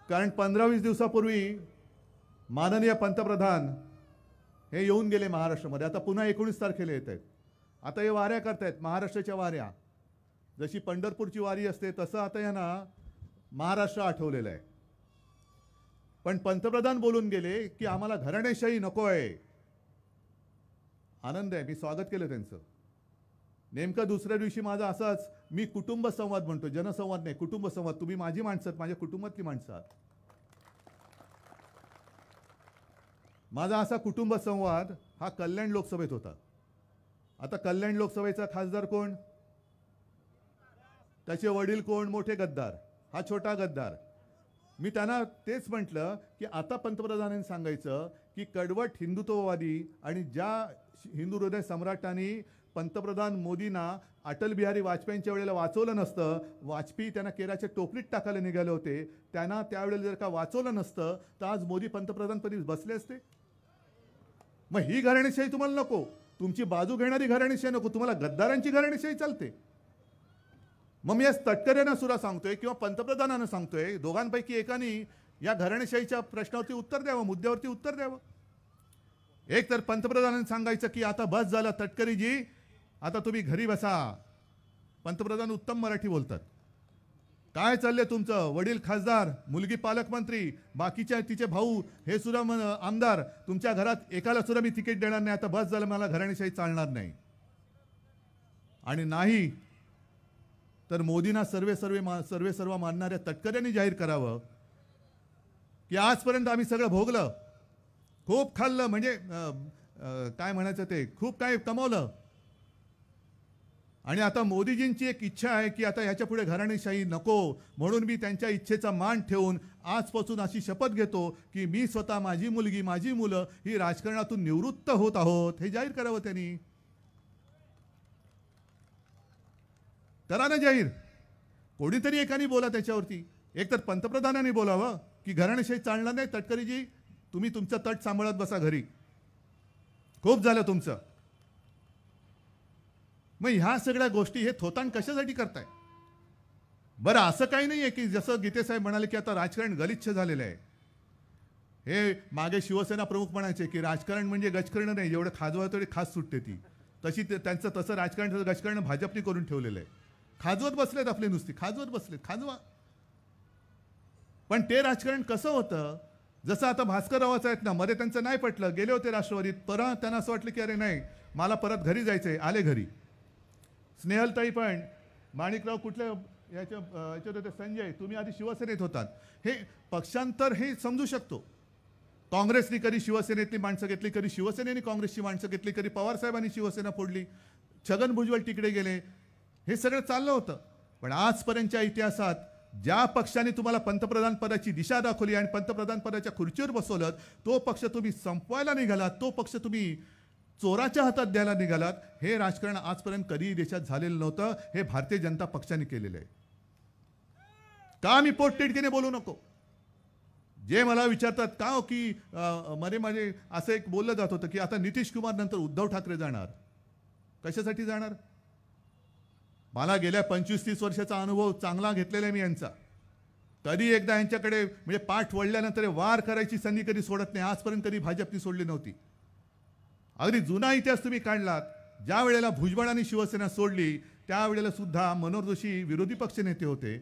कारण 15-20 दिवसापूर्वी माननीय पंतप्रधान हे येऊन गेले महाराष्ट्रामध्ये. आता पुन्हा 19 तारखेला येत आहेत. आता हे वाऱ्या करतायत, महाराष्ट्राच्या वाऱ्या. जशी पंढरपूरची वारी असते तसं आता यांना महाराष्ट्र आठवलेलं आहे. पण पंतप्रधान बोलून गेले की आम्हाला घराणेशाही नको आहे. आनंद आहे, मी स्वागत केलं त्यांचं. नेमकं दुसऱ्या दिवशी माझा असाच, मी कुटुंब संवाद म्हणतो, जनसंवाद नाही, कुटुंब संवाद. तुम्ही माझी माणसं, माझ्या कुटुंबातली माणसं आहात. माझा असा कुटुंब संवाद हा कल्याण लोकसभेत होता. आता कल्याण लोकसभेचा खासदार कोण? त्याचे वडील कोण? मोठे गद्दार, हा छोटा गद्दार. मी त्यांना तेच म्हटलं की आता पंतप्रधानांनी सांगायचं की कडवट हिंदुत्ववादी आणि ज्या हिंदू हृदय सम्राटांनी पंतप्रधान मोदींना अटल बिहारी वाजपेयींच्या वेळेला वाचवलं नसतं, वाजपेयी त्यांना केराच्या टोपलीत टाकायला निघाले होते, त्यांना त्यावेळेला जर का वाचवलं नसतं तर आज मोदी पंतप्रधानपदी बसले असते. मग ही घराणेशाही तुम्हाला नको, तुमची बाजू घेणारी घराणेशाही नको, तुम्हाला गद्दारांची घराणेशाही चालते. मग मी आज तटकऱ्यांना सुद्धा सांगतोय किंवा पंतप्रधानांना सांगतोय, दोघांपैकी एकाने या घराणेशाहीच्या प्रश्नावरती उत्तर द्यावं, मुद्द्यावरती उत्तर द्यावं. एक तर पंतप्रधानांनी सांगायचं की आता बस झालं तटकरीजी, आता तुम्ही घरी बसा. पंतप्रधान उत्तम मराठी बोलतात. काय चाललंय तुमचं? वडील खासदार, मुलगी पालकमंत्री, बाकीच्या तिचे भाऊ हे सुद्धा आमदार, तुमच्या घरात एकाला सुद्धा मी तिकीट देणार नाही. आता बस झालं, मला घराणेशाही चालणार नाही. आणि नाही तर मोदींना सर्व मानणाऱ्या तटकऱ्यांनी जाहीर करावं की आजपर्यंत आम्ही सगळं भोगलं, खूप खाल्लं, म्हणजे काय म्हणायचं ते, खूप काय कमावलं. आणि आता मोदीजींची एक इच्छा आहे की आता ह्याच्या पुढे घराणेशाही नको, म्हणून मी त्यांच्या इच्छेचा मान ठेवून आजपासून अशी शपथ घेतो की मी स्वतः, माझी मुलगी, माझी मुलं ही राजकारणातून निवृत्त होत आहोत. हे जाहीर करावं त्यांनी. करा ना जाहीर. कोणीतरी एकाने बोला त्याच्यावरती. एकतर पंतप्रधानांनी बोलावं की घराणेशाही चालणार नाही, तटकरीजी तुम्ही तुमचं तट सांभाळत बसा घरी, खूप झालं तुमचं. मग ह्या सगळ्या गोष्टी हे थोतांड कशासाठी करताय? बरं, असं काही नाही आहे की जसं गीतेसाहेब म्हणाले की आता राजकारण गलिच्छ झालेलं आहे. हे मागे शिवसेना प्रमुख म्हणायचे की राजकारण म्हणजे गजकरणं नाही, जेवढं खाजवा तेवढी खास सुटते ती. तशी त्यांचं तसं राजकारण, गजकरण भाजपने करून ठेवलेलं आहे. खाजवत बसलेत आपले, नुसती खाजवत बसलेत, खाजवा. पण ते राजकारण कसं होतं, जसं आता भास्कररावाचं आहेत ना, मध्ये त्यांचं नाही पटलं, गेले होते राष्ट्रवादीत, परत त्यांना असं वाटलं की अरे नाही, मला परत घरी जायचंय, आले घरी. स्नेहलताई पण, माणिकराव कुठल्या याच्यात होते, संजय, तुम्ही आधी शिवसेनेत होतात. हे पक्षांतर हे समजू शकतो. काँग्रेसने कधी शिवसेनेतली माणसं घेतली, कधी शिवसेनेने काँग्रेसची माणसं घेतली, कधी पवारसाहेबांनी शिवसेना फोडली, छगन भुजबळ तिकडे गेले, हे सगळं चाललं होतं. पण आजपर्यंतच्या इतिहासात ज्या पक्षाने तुम्हाला पंतप्रधान पदाची दिशा दाखवली आणि पंतप्रधान पदाच्या खुर्चीवर बसवलं, तो पक्ष तुम्ही संपवायला निघालात, तो पक्ष तुम्ही चोराच्या हातात द्यायला निघालात. हे राजकारण आजपर्यंत कधीही देशात झालेलं नव्हतं. हे भारतीय जनता पक्षाने केलेलं आहे. का मी पोटतिडकीने बोलू नको? जे मला विचारतात का हो की माझे असं एक बोललं जात होतं की आता नितीश कुमार नंतर उद्धव ठाकरे जाणार. कशासाठी जाणार? मला गेल्या 25-30 वर्षाचा अनुभव चांगला घेतलेला आहे मी यांचा. कधी एकदा यांच्याकडे म्हणजे पाठ वळल्यानंतर वार करायची संधी कधी सोडत नाही. आजपर्यंत कधी भाजपने सोडली नव्हती. अगदी जुना इतिहास तुम्ही काढलात, ज्या वेळेला भुजबळांनी शिवसेना सोडली त्यावेळेला सुद्धा मनोहर जोशी विरोधी पक्षनेते होते.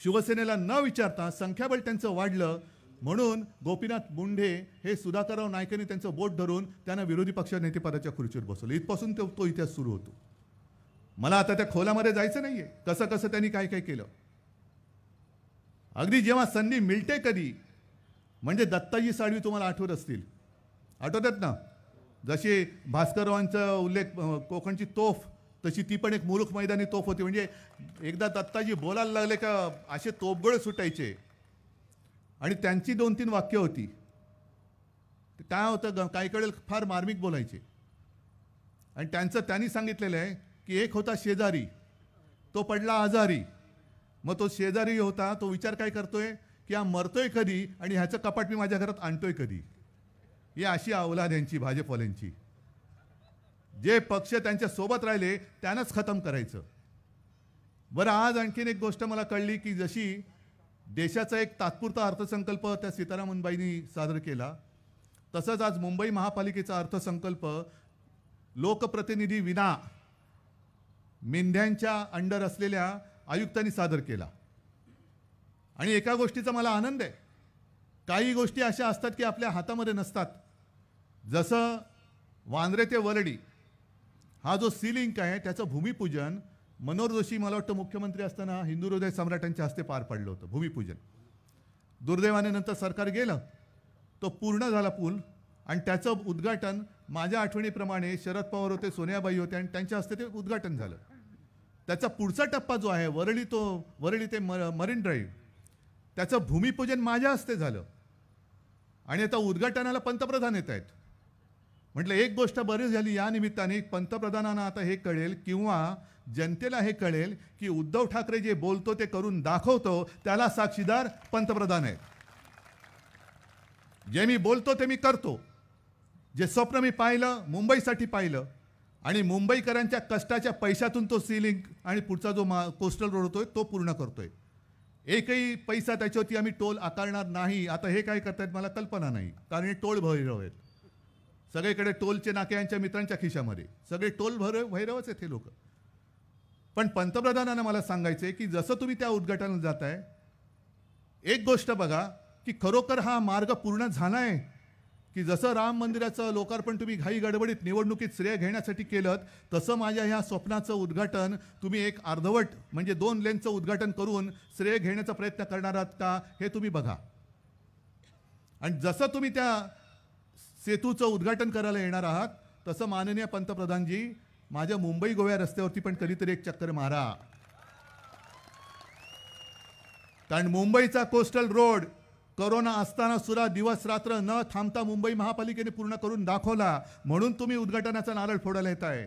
शिवसेनेला न विचारता संख्याबळ त्यांचं वाढलं म्हणून गोपीनाथ मुंडे हे सुधाकरराव नाईकांनी त्यांचं बोट धरून त्यांना विरोधी पक्ष नेतेपदाच्या खुर्चीवर बसवलं. इथपासून तो इतिहास सुरू होतो. मला आता त्या खोलामध्ये जायचं नाहीये कसं कसं त्यांनी काय काय केलं. अगदी जेव्हा संधी मिळते कधी, म्हणजे दत्ताजी साळवी तुम्हाला आठवत असतील, आठवतात ना, जशी भास्कररावांचा उल्लेख कोकणची तोफ, तशी ती पण एक मुलुख मैदानी तोफ होती. म्हणजे एकदा दत्ताजी बोलायला लागले का असे तोफगोळे सुटायचे. आणि त्यांची 2-3 वाक्य होती. काय होतं, काही कळेल फार मार्मिक बोलायचे. आणि त्यांनी सांगितलेलं आहे की एक होता शेजारी, तो पडला आजारी. मग तो शेजारी होता, तो विचार काय करतोय की हा मरतोय कधी आणि ह्याचं कपाट मी माझ्या घरात आणतोय कधी. ही अशी अवलाद यांची, भाजपवाल्यांची. जे पक्ष त्यांच्या सोबत राहिले त्यांनाच खतम करायचं. बरं, आज आणखीन एक गोष्ट मला कळली की जशी देशाचा एक तात्पुरता अर्थसंकल्प त्या सीतारामनबाईंनी सादर केला, तसंच आज मुंबई महापालिकेचा अर्थसंकल्प लोकप्रतिनिधी विना मेंढ्यांच्या अंडर असलेल्या आयुक्तांनी सादर केला. आणि एका गोष्टीचा मला आनंद आहे, काही गोष्टी अशा असतात की आपल्या हातामध्ये नसतात. जसं वांद्रे ते वरळी हा जो सी लिंक आहे त्याचं भूमिपूजन मनोहर जोशी, मला वाटतं मुख्यमंत्री असताना हिंदू हृदय सम्राटांच्या हस्ते पार पडलं होतं भूमिपूजन. दुर्दैवाने नंतर सरकार गेलं, तो पूर्ण झाला पूल. आणि त्याचं उद्घाटन माझ्या आठवणीप्रमाणे शरद पवार होते, सोनियाबाई होते आणि त्यांच्या हस्ते ते उद्घाटन झालं. त्याचा पुढचा टप्पा जो आहे वरळी ते मरीन ड्राईव्ह, त्याचं भूमिपूजन माझ्या हस्ते झालं. आणि आता उद्घाटनाला पंतप्रधान येत आहेत. म्हटलं एक गोष्ट बरी झाली या निमित्ताने, पंतप्रधानांना आता हे कळेल किंवा जनतेला हे कळेल की उद्धव ठाकरे जे बोलतो ते करून दाखवतो, त्याला साक्षीदार पंतप्रधान आहेत. जे मी बोलतो ते मी करतो. जे स्वप्न मी पाहिलं, मुंबईसाठी पाहिलं, आणि मुंबईकरांच्या कष्टाच्या पैशातून तो सीलिंग आणि पुढचा जो कोस्टल रोड होतोय तो पूर्ण करतोय. एकही पैसा त्याच्यावरती आम्ही टोल आकारणार नाही. आता हे काय करतायत मला कल्पना नाही, कारण हे टोल भैरव आहेत. सगळीकडे टोलचे नाके यांच्या मित्रांच्या खिशामध्ये, सगळे टोल भैरवच आहेत हे लोक. पण पंतप्रधानांना मला सांगायचंय की जसं तुम्ही त्या उद्घाटनाला जाताय, एक गोष्ट बघा की खरोखर हा मार्ग पूर्ण झालाय की जसं राम मंदिराचं लोकार्पण तुम्ही घाई गडबडीत निवडणुकीत श्रेय घेण्यासाठी केलं, तसं माझ्या ह्या स्वप्नाचं उद्घाटन तुम्ही एक अर्धवट म्हणजे 2 लेनचं उद्घाटन करून श्रेय घेण्याचा प्रयत्न करणार आहात का हे तुम्ही बघा. आणि जसं तुम्ही त्या सेतूचं उद्घाटन करायला येणार आहात तसं माननीय पंतप्रधानजी माझ्या मुंबई गोवा रस्त्यावरती पण कधीतरी एक चक्कर मारा. कारण मुंबईचा कोस्टल रोड कोरोना असताना सुद्धा दिवस रात्र न थांबता मुंबई महापालिकेने पूर्ण करून दाखवला, म्हणून तुम्ही उद्घाटनाचा नारळ फोडायला येत आहे.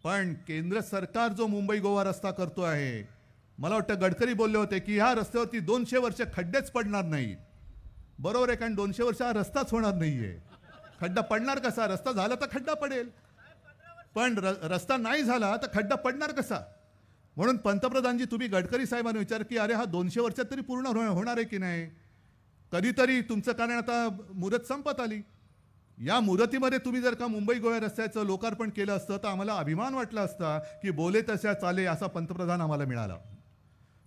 पण केंद्र सरकार जो मुंबई गोवा रस्ता करतो आहे, मला वाटतं गडकरी बोलले होते की ह्या रस्त्यावरती 200 वर्ष खड्डेच पडणार नाहीत. बरोबर आहे, कारण 200 वर्ष हा रस्ताच होणार नाहीये. खड्डा पडणार कसा? रस्ता झाला तर खड्डा पडेल, पण रस्ता नाही झाला तर खड्डा पडणार कसा? म्हणून पंतप्रधानजी तुम्ही गडकरी साहेबांना विचार की अरे हा 200 वर्षात तरी पूर्ण होणार आहे की नाही? कधीतरी तुमचं, कारण आता मुदत संपत आली, या मुदतीमध्ये तुम्ही जर का मुंबई गोवा रस्त्याचं लोकार्पण केलं असतं तर आम्हाला अभिमान वाटला असता की बोले तशा चाले असा पंतप्रधान आम्हाला मिळाला.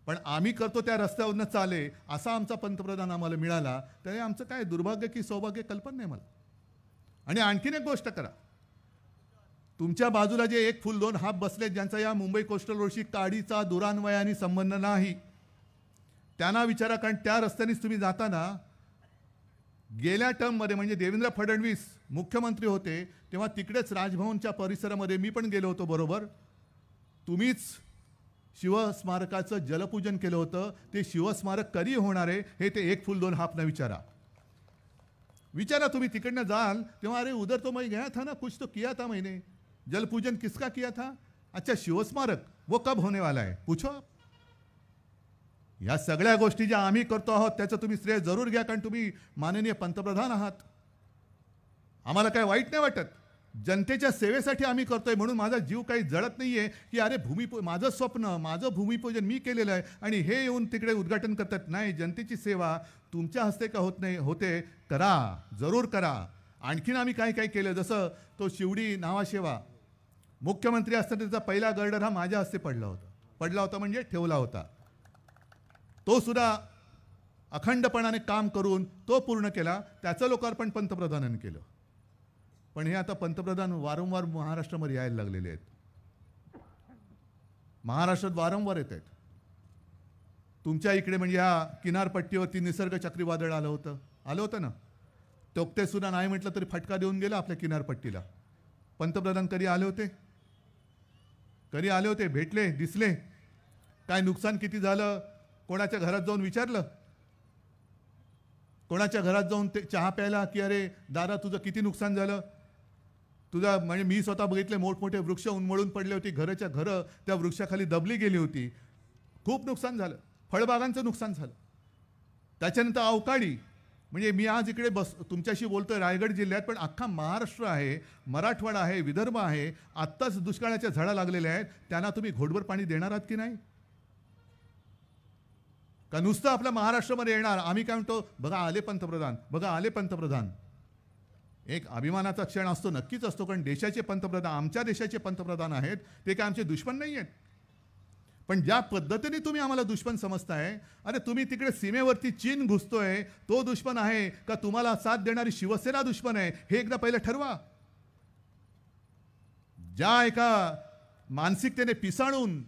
पण आम्ही करतो त्या रस्त्यावरनं चाले असा आमचा पंतप्रधान आम्हाला मिळाला, तर आमचं काय दुर्भाग्य की सौभाग्य कल्पना नाही मला. आणि आणखीन एक गोष्ट करा, तुमच्या बाजूला जे 1 फूल 2 हात बसलेत ज्यांचा या मुंबई कोस्टल रोडशी काडीचा दुरान्वयाने संबंध नाही, त्यांना विचारा. कारण त्या रस्त्यानेच तुम्ही जाताना गेल्या टर्ममध्ये म्हणजे देवेंद्र फडणवीस मुख्यमंत्री होते तेव्हा तिकडेच राजभवनच्या परिसरामध्ये मी पण गेलो होतो बरोबर. तुम्हीच शिवस्मारकाचं जलपूजन केलं होतं. ते शिवस्मारक कधी होणार आहे हे ते 1 फूल 2 हापना विचारा. तुम्ही तिकडनं जाल तेव्हा अरे उधर तो मैं गया था ना, कुछ तो किया था मैंने, जलपूजन किसका किया था? अच्छा शिवस्मारक, वो कब होने वाला है पूछो. या सगळ्या गोष्टी ज्या आम्ही करतो आहोत त्याचं तुम्ही श्रेय जरूर घ्या, कारण तुम्ही माननीय पंतप्रधान आहात. आम्हाला काय वाईट नाही वाटत, जनतेच्या सेवेसाठी आम्ही करतोय म्हणून माझा जीव काही जळत नाहीये की अरे माझं स्वप्न, माझं भूमिपूजन मी केलेलं आहे आणि हे येऊन तिकडे उद्घाटन करतात. नाही, जनतेची सेवा तुमच्या हस्ते का होत नाही, होते, करा, जरूर करा. आणखीन आम्ही काय काय केलं, जसं तो शिवडी नावाशेवा मुख्यमंत्री असताना त्याचा पहिला गर्डर हा माझ्या हस्ते पडला होता म्हणजे ठेवला होता. तो सुद्धा अखंडपणाने काम करून तो पूर्ण केला. त्याचं लोकार्पण पंतप्रधानांनी केलं. पण हे आता पंतप्रधान वारंवार महाराष्ट्रामध्ये यायला लागलेले आहेत, महाराष्ट्रात वारंवार येत आहेत. तुमच्या इकडे म्हणजे ह्या किनारपट्टीवरती निसर्ग चक्रीवादळ आलं होतं ना, तोक्ते सुद्धा नाही म्हटलं तरी फटका देऊन गेला आपल्या किनारपट्टीला. पंतप्रधान कधी आले होते, भेटले, दिसले, काय नुकसान किती झालं, कोणाच्या घरात जाऊन विचारलं, कोणाच्या घरात जाऊन ते चहा प्यायला की अरे दादा तुझं किती नुकसान झालं, तुझा म्हणजे मी स्वतः बघितले मोठमोठे वृक्ष उन्मळून पडले होते, घरं त्या वृक्षाखाली दबली गेली होती, खूप नुकसान झालं, फळबागांचं नुकसान झालं. त्याच्यानंतर अवकाळी, म्हणजे मी आज इकडे तुमच्याशी बोलतोय रायगड जिल्ह्यात, पण अख्खा महाराष्ट्र आहे, मराठवाडा आहे, विदर्भ आहे, आत्ताच दुष्काळाच्या झळा लागलेल्या आहेत. त्यांना तुम्ही घोटभर पाणी देणार आहात की नाही? का नुसतं आपल्या महाराष्ट्रामध्ये येणार? आम्ही काय म्हणतो, बघा आले पंतप्रधान. एक अभिमानाचा क्षण असतो, नक्कीच असतो, कारण देशाचे पंतप्रधान, आमच्या देशाचे पंतप्रधान आहेत, ते काय आमचे दुश्मन नाही आहेत. पण ज्या पद्धतीने तुम्ही आम्हाला दुश्मन समजताय, अरे तुम्ही तिकडे सीमेवरती चीन घुसतोय, तो दुश्मन आहे का तुम्हाला साथ देणारी शिवसेना दुश्मन आहे, हे एकदा पहिलं ठरवा. ज्या एका मानसिकतेने पिसाळून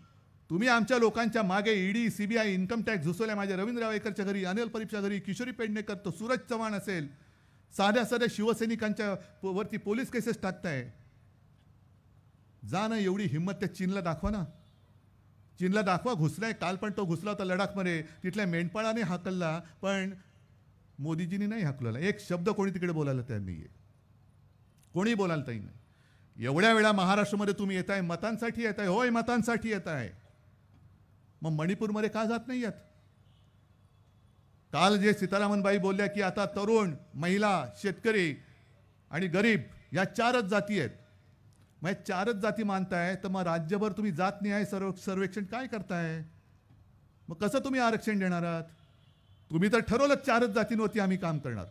तुम्ही आमच्या लोकांच्या मागे ईडी, CBI, इन्कम टॅक्स घुसवल्या, माझ्या रवींद्र रावेकरच्या घरी, अनिल परीपच्या घरी, किशोरी पेडणेकर, तो सूरज चव्हाण असेल, साध्या शिवसैनिकांच्या वरती पोलीस केसेस टाकताय. जा ना, एवढी हिंमत त्या चीनला दाखवा ना, चीनला दाखवा. घुसलाय, काल पण तो घुसला होता लडाखमध्ये, तिथल्या मेंढपाळाने हाकलला, पण मोदीजींनी नाही हाकलला. एक शब्द कोणी तिकडे बोलायला तयार नाहीये, कोणी बोलायला तयार नाही. एवढ्या वेळा महाराष्ट्रामध्ये तुम्ही येताय, मतांसाठी येताय, होय मतांसाठी येताय, मग मणिपूरमध्ये का जात नाही आहेत? काल जे सीतारामनबाई बोलल्या की आता तरुण, महिला, शेतकरी आणि गरीब या 4च जाती आहेत. मग 4च जाती मानताय, तर मग राज्यभर तुम्ही जात न्याय सर्वेक्षण काय करताय? मग कसं तुम्ही आरक्षण देणार आहात? तुम्ही तर ठरवलं 4च जातींवरती आम्ही काम करणार,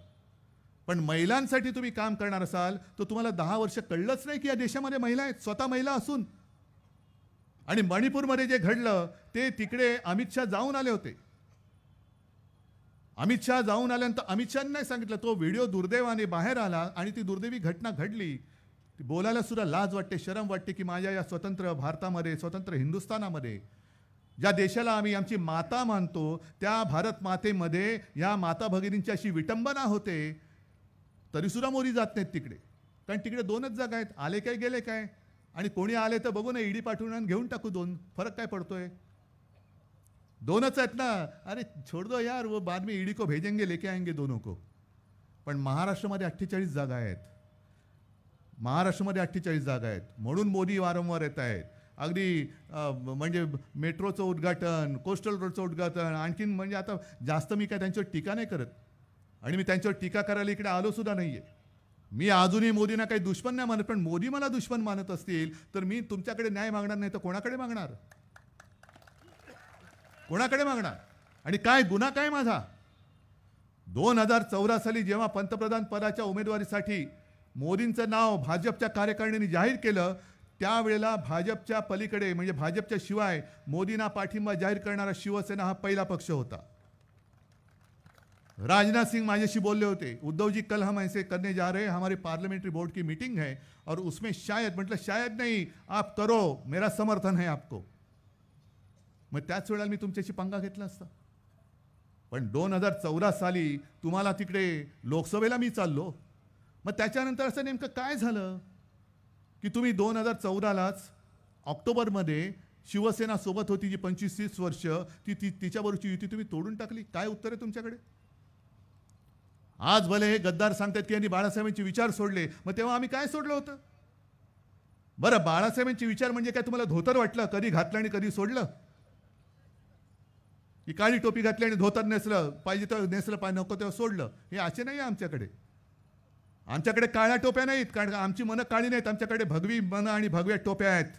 पण महिलांसाठी तुम्ही काम करणार असाल तर तुम्हाला 10 वर्ष कळलंच नाही की या देशामध्ये महिला आहेत, स्वतः महिला असून. आणि मणिपूरमध्ये जे घडलं ते तिकडे अमित शहा जाऊन आले होते. अमित शहा जाऊन आल्यानंतर अमित शहाने नाही सांगितलं, तो व्हिडिओ दुर्दैवाने बाहेर आला आणि ती दुर्दैवी घटना घडली. ती बोलायला सुद्धा लाज वाटते, शरम वाटते की माझ्या या स्वतंत्र भारतामध्ये, स्वतंत्र हिंदुस्थानामध्ये, ज्या देशाला आम्ही आमची माता मानतो, त्या भारत मातेमध्ये या माता भगिनींची अशी विटंबना होते, तरीसुद्धा मोदी जात नाहीत तिकडे. कारण तिकडे 2च जागा आहेत, आले काय गेले काय. आणि कोणी आले तर बघू ना, ईडी पाठवून आणि घेऊन टाकू 2, फरक काय पडतोय. 2च आहेत ना, अरे छोड़ दो यार, वो बाद में ईडी को भेजेंगे, लेके आएंगे दोनों को. पण महाराष्ट्रामध्ये 48 जागा आहेत, महाराष्ट्रामध्ये 48 जागा आहेत. म्हणून मोदी वारंवार येत आहेत. अगदी म्हणजे मेट्रोचं उद्घाटन, कोस्टल रोडचं उद्घाटन, आणखीन म्हणजे आता जास्त मी काय त्यांच्यावर टीका नाही करत आणि मी त्यांच्यावर टीका करायला इकडे आलो सुद्धा नाहीये. मी अजूनही मोदींना काही दुश्मन नाही मानत, पण मोदी मला दुश्मन मानत असतील तर मी तुमच्याकडे न्याय मागणार नाही तर कोणाकडे मागणार, कोणाकडे मागणार. आणि काय गुन्हा काय माझा. 2014 साली जेव्हा पंतप्रधान पदाच्या उमेदवारीसाठी मोदींचं नाव भाजपच्या कार्यकारिणीने जाहीर केलं, त्यावेळेला भाजपच्या पलीकडे म्हणजे भाजपच्या शिवाय मोदींना पाठिंबा जाहीर करणारा शिवसेना हा पहिला पक्ष होता. राजनाथ सिंह माझ्याशी बोलले होते, उद्धव जी कल हम ऐसे करने जा रहे हैं, हमारे पार्लियामेंट्री बोर्ड की मीटिंग है और उसमें शायद, म्हटलं शायद नहीं, आप करो, मेरा समर्थन है आपको. मग त्याच वेळेला मी तुमच्याशी पंगा घेतला असता. पण 2014 साली तुम्हाला तिकडे लोकसभेला मी चाललो. मग त्याच्यानंतर असं नेमकं काय झालं की तुम्ही 2014लाच ऑक्टोबरमध्ये शिवसेना सोबत होती जी 25-30 वर्ष, तिच्याबरोबरची युती तुम्ही तोडून टाकली. काय उत्तर आहे तुमच्याकडे. आज भले हे गद्दार सांगतात की यांनी बाळासाहेबांचे विचार सोडले, मग तेव्हा आम्ही काय सोडलं होतं. बरं, बाळासाहेबांचे विचार म्हणजे काय तुम्हाला धोतर वाटलं, कधी घातलं आणि कधी सोडलं, की काळी टोपी घातली आणि धोतर नेसलं, पाहिजे तर नेसलं, पाहिजे नको तेव्हा सोडलं, हे असे नाही आहे आमच्याकडे. आमच्याकडे काळ्या टोप्या नाहीत, कारण आमची मनं काळी नाहीत, आमच्याकडे भगवी मनं आणि भगव्या टोप्या आहेत.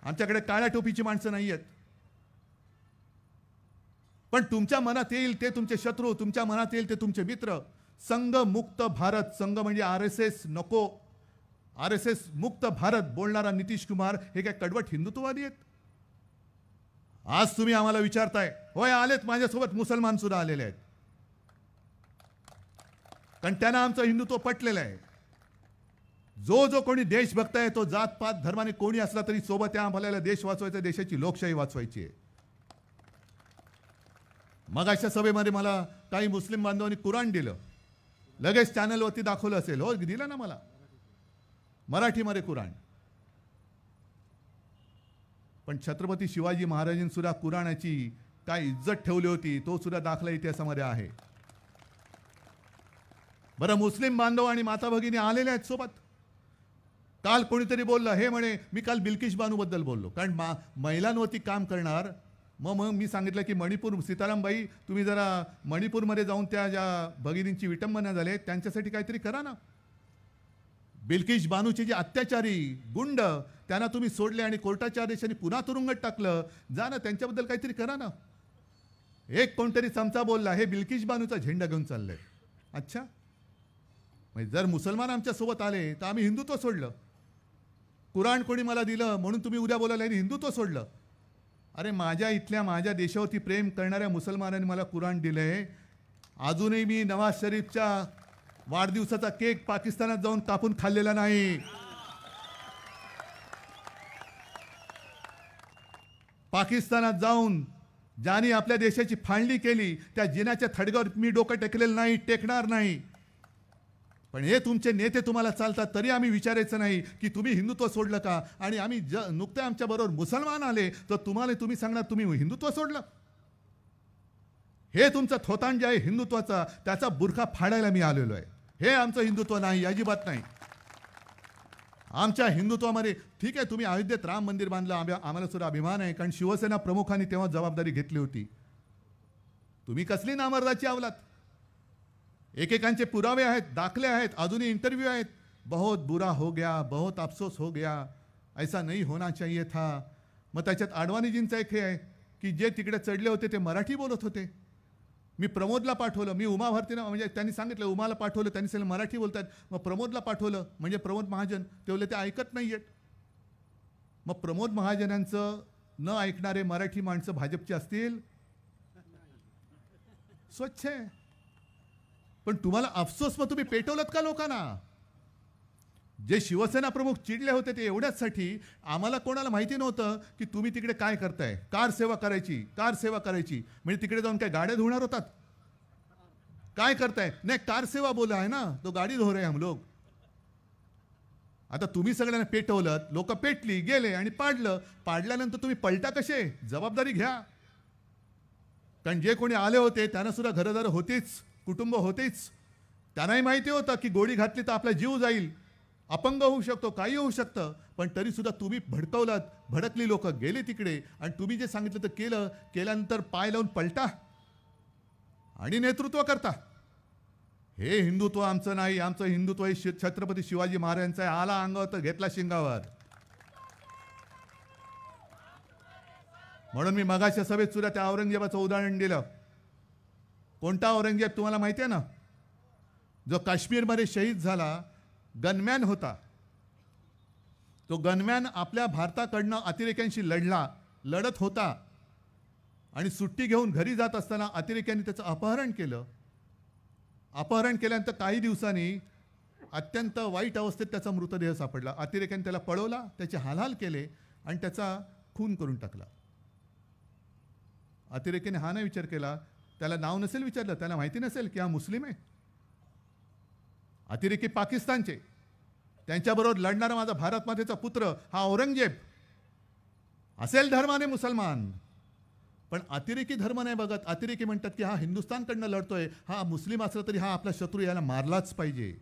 आमच्याकडे काळ्या टोपीची माणसं नाही आहेत. पण तुमच्या मनात येईल ते तुमचे शत्रू, तुमच्या मनात येईल ते तुमचे मित्र. संघ मुक्त भारत, संघ म्हणजे RSS नको, RSS मुक्त भारत बोलणारा नितीश कुमार हे काय कडवट हिंदुत्ववादी आहेत. आज तुम्ही आम्हाला विचारताय, होय आलेत, माझ्यासोबत मुसलमान सुद्धा आलेले आहेत, कारण त्यांना आमचं हिंदुत्व पटलेलं आहे. जो कोणी देशभक्त आहे तो जातपात धर्माने कोणी असला तरी सोबत आहे, आम्हाला देश वाचवायचा, देशाची लोकशाही वाचवायची आहे. मग अशा सभेमध्ये मला काही मुस्लिम बांधवांनी कुराण दिलं, लगेच चॅनलवरती दाखवलं असेल, हो दिलं ना मला मराठीमध्ये कुराण. पण छत्रपती शिवाजी महाराजांनी सुद्धा कुराणाची काय इज्जत ठेवली होती तो सुद्धा दाखला इतिहासामध्ये आहे. बरं, मुस्लिम बांधव आणि माता भगिनी आलेले आहेत सोबत. काल कोणीतरी बोललं, हे म्हणे मी काल बिल्किश बानूबद्दल बोललो, कारण महिलांवरती काम करणार. मग मी सांगितलं की मणिपूर, सीतारामबाई तुम्ही जरा मणिपूरमध्ये जाऊन त्या ज्या भगिनींची विटंबना झाले त्यांच्यासाठी काहीतरी करा ना. बिल्किश बानूचे जे अत्याचारी गुंड त्यांना तुम्ही सोडले आणि कोर्टाच्या आदेशाने पुन्हा तुरुंगात टाकलं, जा ना त्यांच्याबद्दल काहीतरी करा ना. एक कोणतरी चमचा बोलला, हे बिल्किश बानूचा झेंडा घेऊन चाललंय. अच्छा, म्हणजे जर मुसलमान आमच्या सोबत आले तर आम्ही हिंदुत्व सोडलं. कुराण कोणी मला दिलं म्हणून तुम्ही उद्या बोलायला हिंदुत्व सोडलं. अरे, माझ्या इथल्या माझ्या देशावरती प्रेम करणाऱ्या मुसलमानांनी मला कुराण दिलंय. अजूनही मी नवाज शरीफच्या वाढदिवसाचा केक पाकिस्तानात जाऊन कापून खाल्लेला नाही. पाकिस्तानात जाऊन ज्यांनी आपल्या देशाची फाळणी केली त्या जिनाच्या थडग्यावर मी डोकं टेकलेलं नाही, टेकणार नाही. पण हे तुमचे नेते तुम्हाला चालतात तरी आम्ही विचारायचं नाही की तुम्ही हिंदुत्व सोडलं का. आणि आम्ही नुकते आमच्याबरोबर मुसलमान आले तर तुम्ही सांगणार तुम्ही हिंदुत्व सोडलं. हे तुमचं थोतांड जे आहे हिंदुत्वाचा, त्याचा बुरखा फाडायला मी आलेलो आहे. हे आमचं हिंदुत्व नाही, अजिबात नाही. आमच्या हिंदुत्वामध्ये ठीक आहे, तुम्ही अयोध्येत राम मंदिर बांधलं, आम्हाला सुद्धा अभिमान आहे, कारण शिवसेना प्रमुखांनी तेव्हा जबाबदारी घेतली होती. तुम्ही कसली नामर्दाची अवलाद. एकेकांचे पुरावे आहेत, दाखले आहेत, अजूनही इंटरव्ह्यू आहेत. बहुत बुरा हो गया, बहुत अफसोस हो गया, ऐसा नहीं होना चाहिए था. मग त्याच्यात आडवाणीजींचा एक हे आहे की जे तिकडे चढले होते ते मराठी बोलत होते. मी प्रमोदला पाठवलं, मी उमा भारतीनं म्हणजे त्यांनी सांगितलं उमाला पाठवलं, त्यांनी सांगितलं मराठी बोलतात. मग प्रमोदला पाठवलं, म्हणजे प्रमोद महाजन, ते बोलले ते ऐकत नाही आहेत. मग प्रमोद महाजनांचं न ऐकणारे मराठी माणसं भाजपची असतील. स्वच्छ आहे. पण तुम्हाला अफसोस, मग तुम्ही पेटवलत का लोकांना? जे शिवसेना प्रमुख चिडले होते ते एवढ्याचसाठी, आम्हाला कोणाला माहिती नव्हतं की तुम्ही तिकडे काय करताय. कार सेवा करायची, कार सेवा करायची म्हणजे तिकडे जाऊन काय गाड्या धुणार होतात? काय करताय? नाही, कार सेवा बोला आहे ना, तो गाडी धो रहे हम लोग. आता तुम्ही सगळ्यांना पेटवलं, लोक पेटली, गेले आणि पाडलं. पाडल्यानंतर तुम्ही पलटा कसे? जबाबदारी घ्या. कारण जे कोणी आले होते त्यांना सुद्धा घरदार होतीच, कुटुंब होतेच. त्यांनाही माहिती होतं की गोळी घातली तर आपला जीव जाईल, अपंग होऊ शकतो, काही होऊ शकतं. पण तरी सुद्धा तुम्ही भडकवलात. भडकली लोक गेले तिकडे आणि तुम्ही जे सांगितलं तर केलं. केल्यानंतर पाय लावून पलटा आणि नेतृत्व करता. हे हिंदुत्व आमचं नाही. आमचं हिंदुत्व हे छत्रपती शिवाजी महाराजांचं आहे. आला अंगावर तर घेतला शिंगावर. म्हणून मी मगाच्या सभेत सुद्धा त्या औरंगजेबाचं उदाहरण दिलं. कोणता औरंगजेब तुम्हाला माहिती आहे ना? जो काश्मीरमध्ये शहीद झाला, गनमॅन होता. तो गनमॅन आपल्या भारताकडनं अतिरेक्यांशी लढत होता आणि सुट्टी घेऊन घरी जात असताना अतिरेक्यांनी त्याचं अपहरण केलं. अपहरण केल्यानंतर काही दिवसांनी अत्यंत वाईट अवस्थेत त्याचा मृतदेह सापडला. अतिरेक्यांनी त्याला पळवला, त्याचे हालहाल केले आणि त्याचा खून करून टाकला. अतिरेक्याने हा नाही विचार केला, त्याला नाव नसेल विचारलं, त्याला माहिती नसेल की हा मुस्लिम आहे. अतिरेकी पाकिस्तानचे, त्यांच्याबरोबर लढणारा माझा भारत मातेचा पुत्र हा औरंगजेब असेल धर्माने मुसलमान, पण अतिरेकी धर्म नाही बघत. अतिरेकी म्हणतात की हा हिंदुस्थानकडनं लढतोय, हा मुस्लिम असला तरी हा आपला शत्रू, याला मारलाच पाहिजे.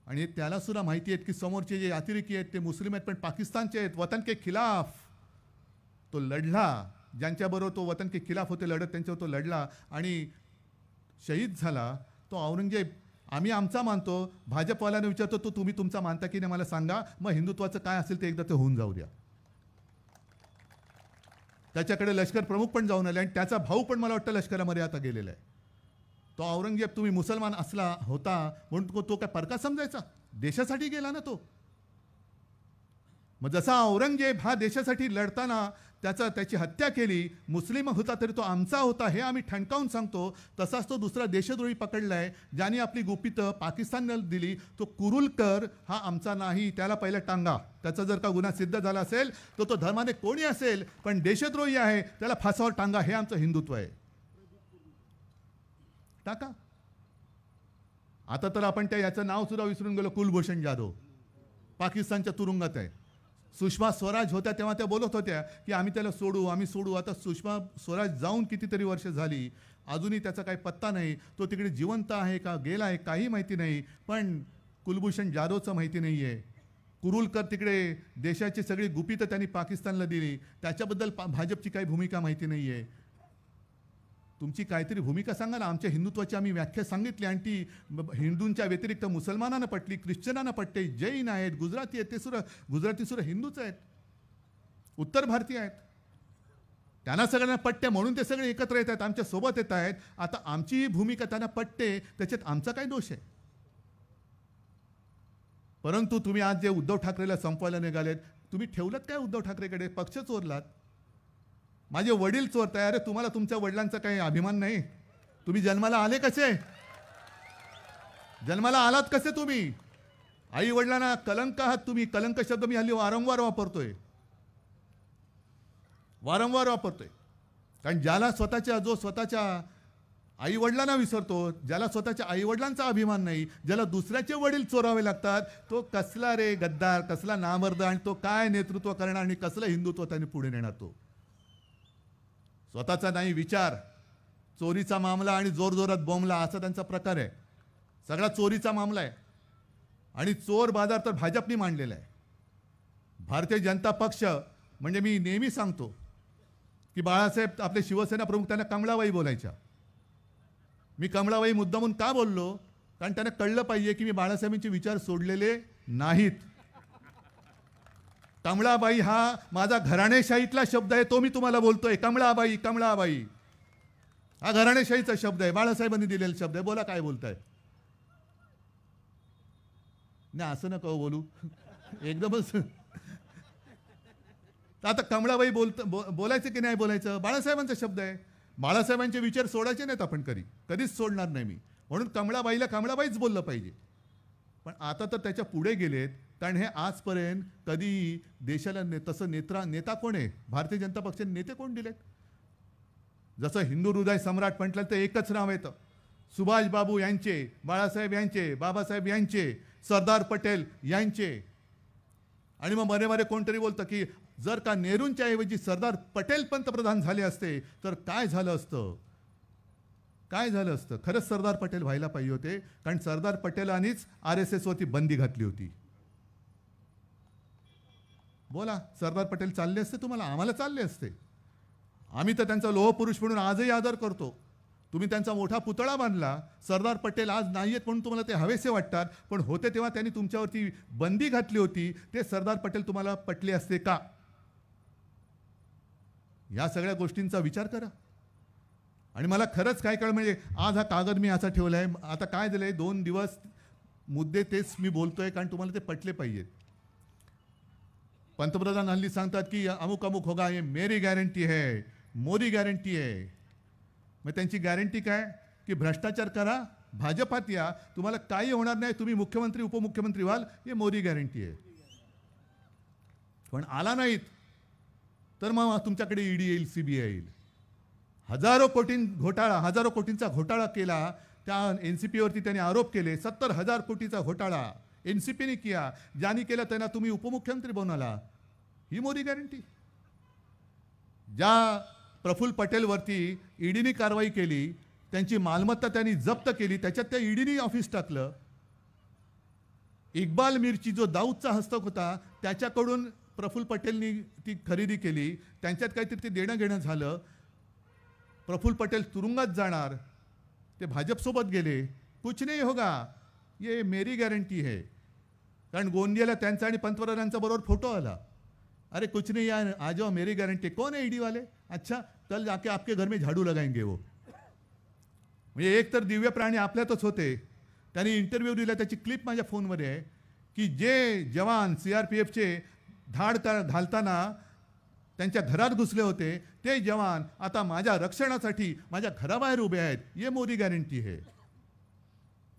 आणि त्याला सुद्धा माहिती आहे की समोरचे जे अतिरेकी आहेत ते मुस्लिम आहेत, पण पाकिस्तानचे आहेत, वतन के खिलाफ तो लढला. ज्यांच्याबरोबर तो वतन के खिलाफ होते लढत, त्यांच्यावर तो लढला आणि शहीद झाला. तो औरंगजेब आम्ही आमचा मानतो, भाजपवाल्याने विचारतो तो तुम्ही तुमचा मानता की नाही मला सांगा, मग हिंदुत्वाचं काय असेल ते एकदा ते होऊन जाऊ द्या. त्याच्याकडे लष्कर प्रमुख पण जाऊन आले आणि त्याचा भाऊ पण मला वाटतं लष्करामध्ये आता गेलेला आहे. तो औरंगजेब तुम्ही मुसलमान असला होता म्हणून तो काय परका समजायचा? देशासाठी गेला ना तो. मग जसा औरंगजेब हा देशासाठी लढताना त्याची हत्या केली, मुस्लिम होता तरी तो आमचा होता हे आम्ही ठणकावून सांगतो, तसाच तो दुसरा देशद्रोही पकडलाय ज्याने आपली गुपितं पाकिस्तानला दिली. तो कुरुलकर हा आमचा नाही, त्याला पहिला टांगा. त्याचा जर का गुन्हा सिद्ध झाला असेल तर तो धर्माने कोणी असेल पण देशद्रोही आहे, त्याला फासावर टांगा. हे आमचं हिंदुत्व आहे. टाका. आता तर आपण याचं नाव सुद्धा विसरून गेलो. कुलभूषण जाधव पाकिस्तानच्या तुरुंगात आहे. सुषमा स्वराज होत्या तेव्हा त्या बोलत होत्या की आम्ही त्याला सोडू. आता सुषमा स्वराज जाऊन कितीतरी वर्ष झाली, अजूनही त्याचा काही पत्ता नाही. तो तिकडे जिवंत आहे का गेला आहे काही माहिती नाही. पण कुलभूषण जाधवचं माहिती नाही आहे. कुरुलकर तिकडे देशाची सगळी गुपितं त्यांनी पाकिस्तानला दिली, त्याच्याबद्दल भाजपची काही भूमिका माहिती नाही आहे. तुमची काहीतरी भूमिका सांगा ना. आमच्या हिंदुत्वाची आम्ही व्याख्या सांगितली आणि ती हिंदूंच्या व्यतिरिक्त मुसलमानांना पटली, ख्रिश्चनांना पटते, जैन आहेत, गुजराती आहेत, ते सुद्धा गुजराती सुद्धा हिंदूच आहेत, उत्तर भारतीय आहेत. त्यांना सगळ्यांना पटते म्हणून ते सगळे एकत्र येत आहेत, आमच्या सोबत येत आहेत. आता आमची ही भूमिका त्यांना पटते, त्याच्यात आमचा काय दोष आहे? परंतु तुम्ही आज जे उद्धव ठाकरेला संपवायला निघालेत, तुम्ही ठेवलत काय उद्धव ठाकरेकडे? पक्ष चोरलात. माझे वडील चोरताय. अरे तुम्हाला तुमच्या वडिलांचा काही अभिमान नाही? तुम्ही जन्माला आले कसे? जन्माला आलात कसे तुम्ही? आई वडिलांना कलंक आहात तुम्ही. कलंक शब्द मी हल्ली वारंवार वापरतोय. कारण ज्याला जो स्वतःच्या आई वडिलांना विसरतो, ज्याला स्वतःच्या आई वडिलांचा अभिमान नाही, ज्याला दुसऱ्याचे वडील चोरावे लागतात, तो कसला रे गद्दार, कसला नामर्द, आणि तो काय नेतृत्व करणार आणि कसलं हिंदुत्व त्यांनी पुढे नेणार? तो स्वतःचा नाही विचार, चोरीचा मामला आणि जोरजोरात बोंबला असा त्यांचा प्रकार आहे. सगळा चोरीचा मामला आहे आणि चोर बाजार तर भाजपने मांडलेला आहे. भारतीय जनता पक्ष म्हणजे मी नेहमी सांगतो की बाळासाहेब आपले शिवसेना प्रमुख त्यांना कमळाबाई बोलायच्या. मी कमळाबाई मुद्दामून का बोललो? कारण त्यांना कळलं पाहिजे की मी बाळासाहेबांचे विचार सोडलेले नाहीत. कमळाबाई हा माझा घराणेशाहीतला शब्द आहे, तो मी तुम्हाला बोलतोय. कमळाबाई हा घराणेशाहीचा शब्द आहे, बाळासाहेबांनी दिलेला शब्द आहे. बोला काय बोलताय? नाही असं नका बोलू एकदमच. आता कमळाबाई बोलायचं की नाही बोलायचं? बाळासाहेबांचा शब्द आहे. बाळासाहेबांचे विचार सोडायचे नाहीत आपण कधीच सोडणार नाही मी. म्हणून कमळाबाईला कमळाबाईच बोललं पाहिजे. पण आता तर त्याच्या पुढे गेलेत, कारण हे आजपर्यंत कधी देशाला तसं नेता कोण आहे? भारतीय जनता पक्षाने नेते कोण दिलेत? जसं हिंदू हृदय सम्राट म्हटलं तर एकच नाव येतं, सुभाष बाबू यांचे, बाळासाहेब यांचे, बाबासाहेब यांचे, सरदार पटेल यांचे. आणि मग मध्ये कोणतरी बोलतं की जर का नेहरूंच्या ऐवजी सरदार पटेल पंतप्रधान झाले असते तर काय झालं असतं? काय झालं असतं? खरंच सरदार पटेल व्हायला पाहिजे होते, कारण सरदार पटेलांनीच RSS वरती बंदी घातली होती. बोला, सरदार पटेल चालले असते तुम्हाला? आम्हाला चालले असते. आम्ही तर त्यांचा लोहपुरुष म्हणून आजही आदर करतो. तुम्ही त्यांचा मोठा पुतळा बांधला. सरदार पटेल आज नाही आहेत म्हणून तुम्हाला ते हवेसे वाटतात, पण होते तेव्हा त्यांनी तुमच्यावरती बंदी घातली होती. ते सरदार पटेल तुम्हाला पटले असते का? या सगळ्या गोष्टींचा विचार करा. आणि मला खरंच काय कळलं, म्हणजे आज हा कागद मी असा ठेवला आहे. आता काय झालंय, 2 दिवस मुद्दे तेच मी बोलतोय, कारण तुम्हाला ते पटले पाहिजेत. पंतप्रधान हल्ली सांगतात की अमुक अमुक होगा, ये मेरी गॅरंटी है, मोदी गॅरंटी है. मग त्यांची गॅरंटी काय? की भ्रष्टाचार करा, भाजपात या, तुम्हाला काही होणार नाही, तुम्ही मुख्यमंत्री उपमुख्यमंत्री व्हाल, हे मोदी गॅरंटी आहे. पण आला नाहीत तर मग तुमच्याकडे ईडी येईल, CBI येईल. हजारो कोटींचा घोटाळा केला. त्या NCP वरती त्यांनी आरोप केले. 70,000 कोटीचा घोटाळा NCPने किया. ज्यांनी केलं त्यांना तुम्ही उपमुख्यमंत्री बनवला. ही मोदी गॅरंटी. ज्या प्रफुल्ल पटेलवरती ईडीने कारवाई केली, त्यांची मालमत्ता त्यांनी जप्त केली, त्याच्यात त्या ईडीने ऑफिस टाकलं. इक्बाल मिरची जो दाऊदचा हस्तक होता त्याच्याकडून प्रफुल्ल पटेलनी ती खरेदी केली. त्यांच्यात काहीतरी ते देणं घेणं झालं. प्रफुल्ल पटेल तुरुंगात जाणार, ते भाजपसोबत गेले. कुछ नहीं होगा, ये मेरी गॅरंटी है. कारण गोंदियाला त्यांचा आणि पंतप्रधानांचा बरोबर फोटो आला. अरे कुछ नहीं यार, आ जाओ, मेरी गारंटी. कौन है ईडी वाले? अच्छा, कल जाके आपके घर में झाडू लगाएंगे वो. म्हणजे एक तर दिव्य प्राणी आपल्यातच होते. त्यांनी इंटरव्ह्यू दिला, त्याची क्लिप माझ्या फोनमध्ये आहे, की जे जवान CRPFचे धाड घालताना त्यांच्या घरात घुसले होते, ते जवान आता माझ्या रक्षणासाठी माझ्या घराबाहेर उभे आहेत. ये मोदी गॅरंटी आहे.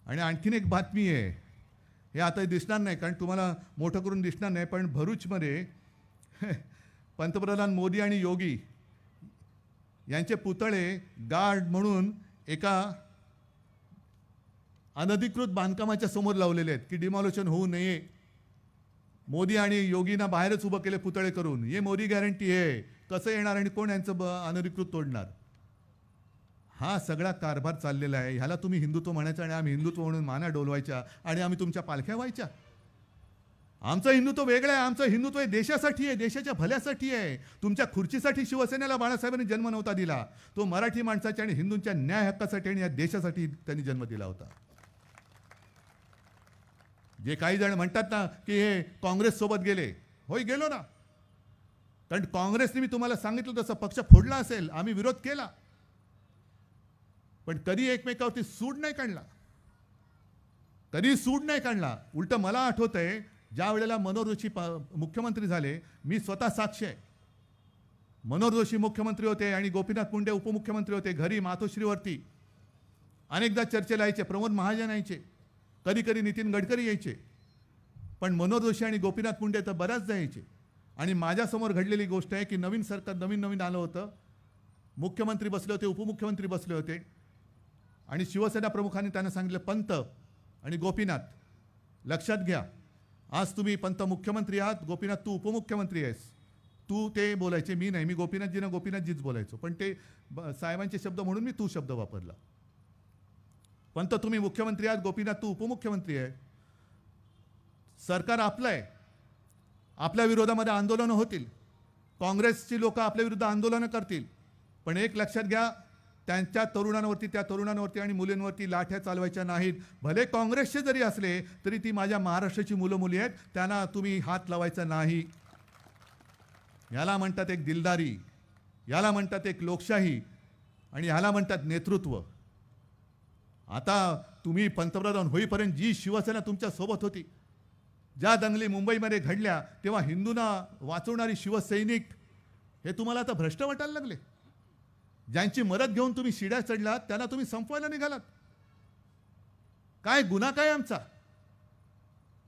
आणि आणखीन एक बातमी आहे, हे आता दिसणार नाही कारण तुम्हाला मोठं करून दिसणार नाही, पण भरूचमध्ये पंतप्रधान मोदी आणि योगी यांचे पुतळे गार्ड म्हणून एका अनधिकृत बांधकामाच्या समोर लावलेले आहेत की डिमॉलिशन होऊ नये. मोदी आणि योगींना बाहेरच उभं केले पुतळे करून. ये मोदी गॅरंटी आहे. कसं येणार आणि कोण यांचं अनधिकृत तोडणार? हा सगळा कारभार चाललेला आहे. ह्याला तुम्ही हिंदुत्व म्हणायचं आणि आम्ही हिंदुत्व म्हणून माना डोलवायच्या आणि आम्ही तुमच्या पालख्या व्हायच्या. आमचं हिंदुत्व वेगळं आहे. आमचं हिंदुत्व हे देशासाठी आहे, देशाच्या भल्यासाठी आहे. तुमच्या खुर्चीसाठी शिवसेनेला बाळासाहेबांनी जन्म नव्हता दिला. तो मराठी माणसाच्या आणि हिंदूंच्या न्याय हक्कासाठी आणि या देशासाठी त्यांनी जन्म दिला होता. जे काही जण म्हणतात ना की हे काँग्रेस सोबत गेले, होय गेलो ना. कारण काँग्रेसने मी तुम्हाला सांगितलं तसं पक्ष फोडला असेल, आम्ही विरोध केला, पण कधी एकमेकावरती सूड नाही काढला, कधी सूड नाही काढला. उलट मला आठवतंय ज्या वेळेला मनोहर जोशी मुख्यमंत्री झाले, मी स्वतः साक्ष आहे. मनोहर जोशी मुख्यमंत्री होते आणि गोपीनाथ मुंडे उपमुख्यमंत्री होते. घरी मातोश्रीवरती अनेकदा चर्चेला यायचे. प्रमोद महाजन यायचे, कधी कधी नितीन गडकरी यायचे, पण मनोहर जोशी आणि गोपीनाथ मुंडे तर बऱ्याचदा यायचे. आणि माझ्यासमोर घडलेली गोष्ट आहे की नवीन सरकार नवीन आलं होतं. मुख्यमंत्री बसले होते, उपमुख्यमंत्री बसले होते आणि शिवसेना प्रमुखांनी त्यांना सांगितलं, पंत आणि गोपीनाथ लक्षात घ्या, आज तुम्ही पंत मुख्यमंत्री आहात, गोपीनाथ तू उपमुख्यमंत्री आहेस. तू ते बोलायचे, मी नाही. मी गोपीनाथजीच बोलायचो, पण ते साहेबांचे शब्द म्हणून मी तू शब्द वापरला. पंत तुम्ही मुख्यमंत्री आहात, गोपीनाथ तू उपमुख्यमंत्री आहे. सरकार आपलं आहे. आपल्या विरोधामध्ये आंदोलनं होतील, काँग्रेसची लोक आपल्या विरुद्ध आंदोलनं करतील, पण एक लक्षात घ्या, त्यांच्या तरुणांवरती आणि मुलींवरती लाठ्या चालवायच्या नाहीत. भले काँग्रेसचे जरी असले तरी ती माझ्या महाराष्ट्राची मुलं मुली आहेत, त्यांना तुम्ही हात लावायचा नाही. याला म्हणतात एक दिलदारी, याला म्हणतात एक लोकशाही आणि ह्याला म्हणतात नेतृत्व. आता तुम्ही पंतप्रधान होईपर्यंत जी शिवसेना तुमच्या सोबत होती, ज्या दंगली मुंबईमध्ये घडल्या तेव्हा हिंदूंना वाचवणारी शिवसैनिक, हे तुम्हाला आता भ्रष्ट वाटायला लागले. ज्यांची मदत घेऊन तुम्ही शिड्या चढलात त्यांना तुम्ही संपवायला निघालात. काय गुन्हा काय आमचा?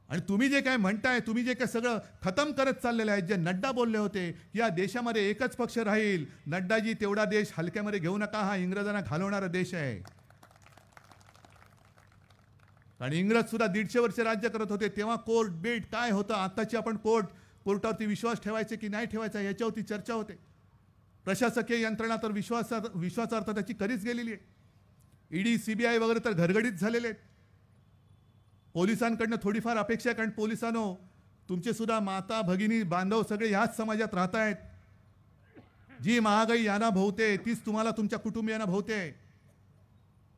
आणि तुम्ही जे काय म्हणताय, तुम्ही जे काय सगळं खतम करत चाललेले आहेत. जे नड्डा बोलले होते की या देशामध्ये एकच पक्ष राहील, नड्डाजी तेवढा देश हलक्यामध्ये घेऊ नका, हा इंग्रजांना घालवणारा देश आहे. आणि इंग्रज सुद्धा 150 वर्ष राज्य करत होते. तेव्हा कोर्ट बीट काय होतं, आताची आपण कोर्टावरती विश्वास ठेवायचे की नाही ठेवायचा याच्यावरती चर्चा होते. प्रशासकीय यंत्रणा तर विश्वासार्थ त्याची कधीच गेलेली आहे. ईडी CBI वगैरे तर घरगडीत झालेले आहेत. पोलिसांकडनं थोडीफार अपेक्षा आहे, कारण पोलिसांनो तुमचे सुद्धा माता भगिनी बांधव सगळे ह्याच समाजात राहत आहेत. जी महागाई यांना भोवते तीच तुम्हाला तुमच्या कुटुंबियांना भोवते.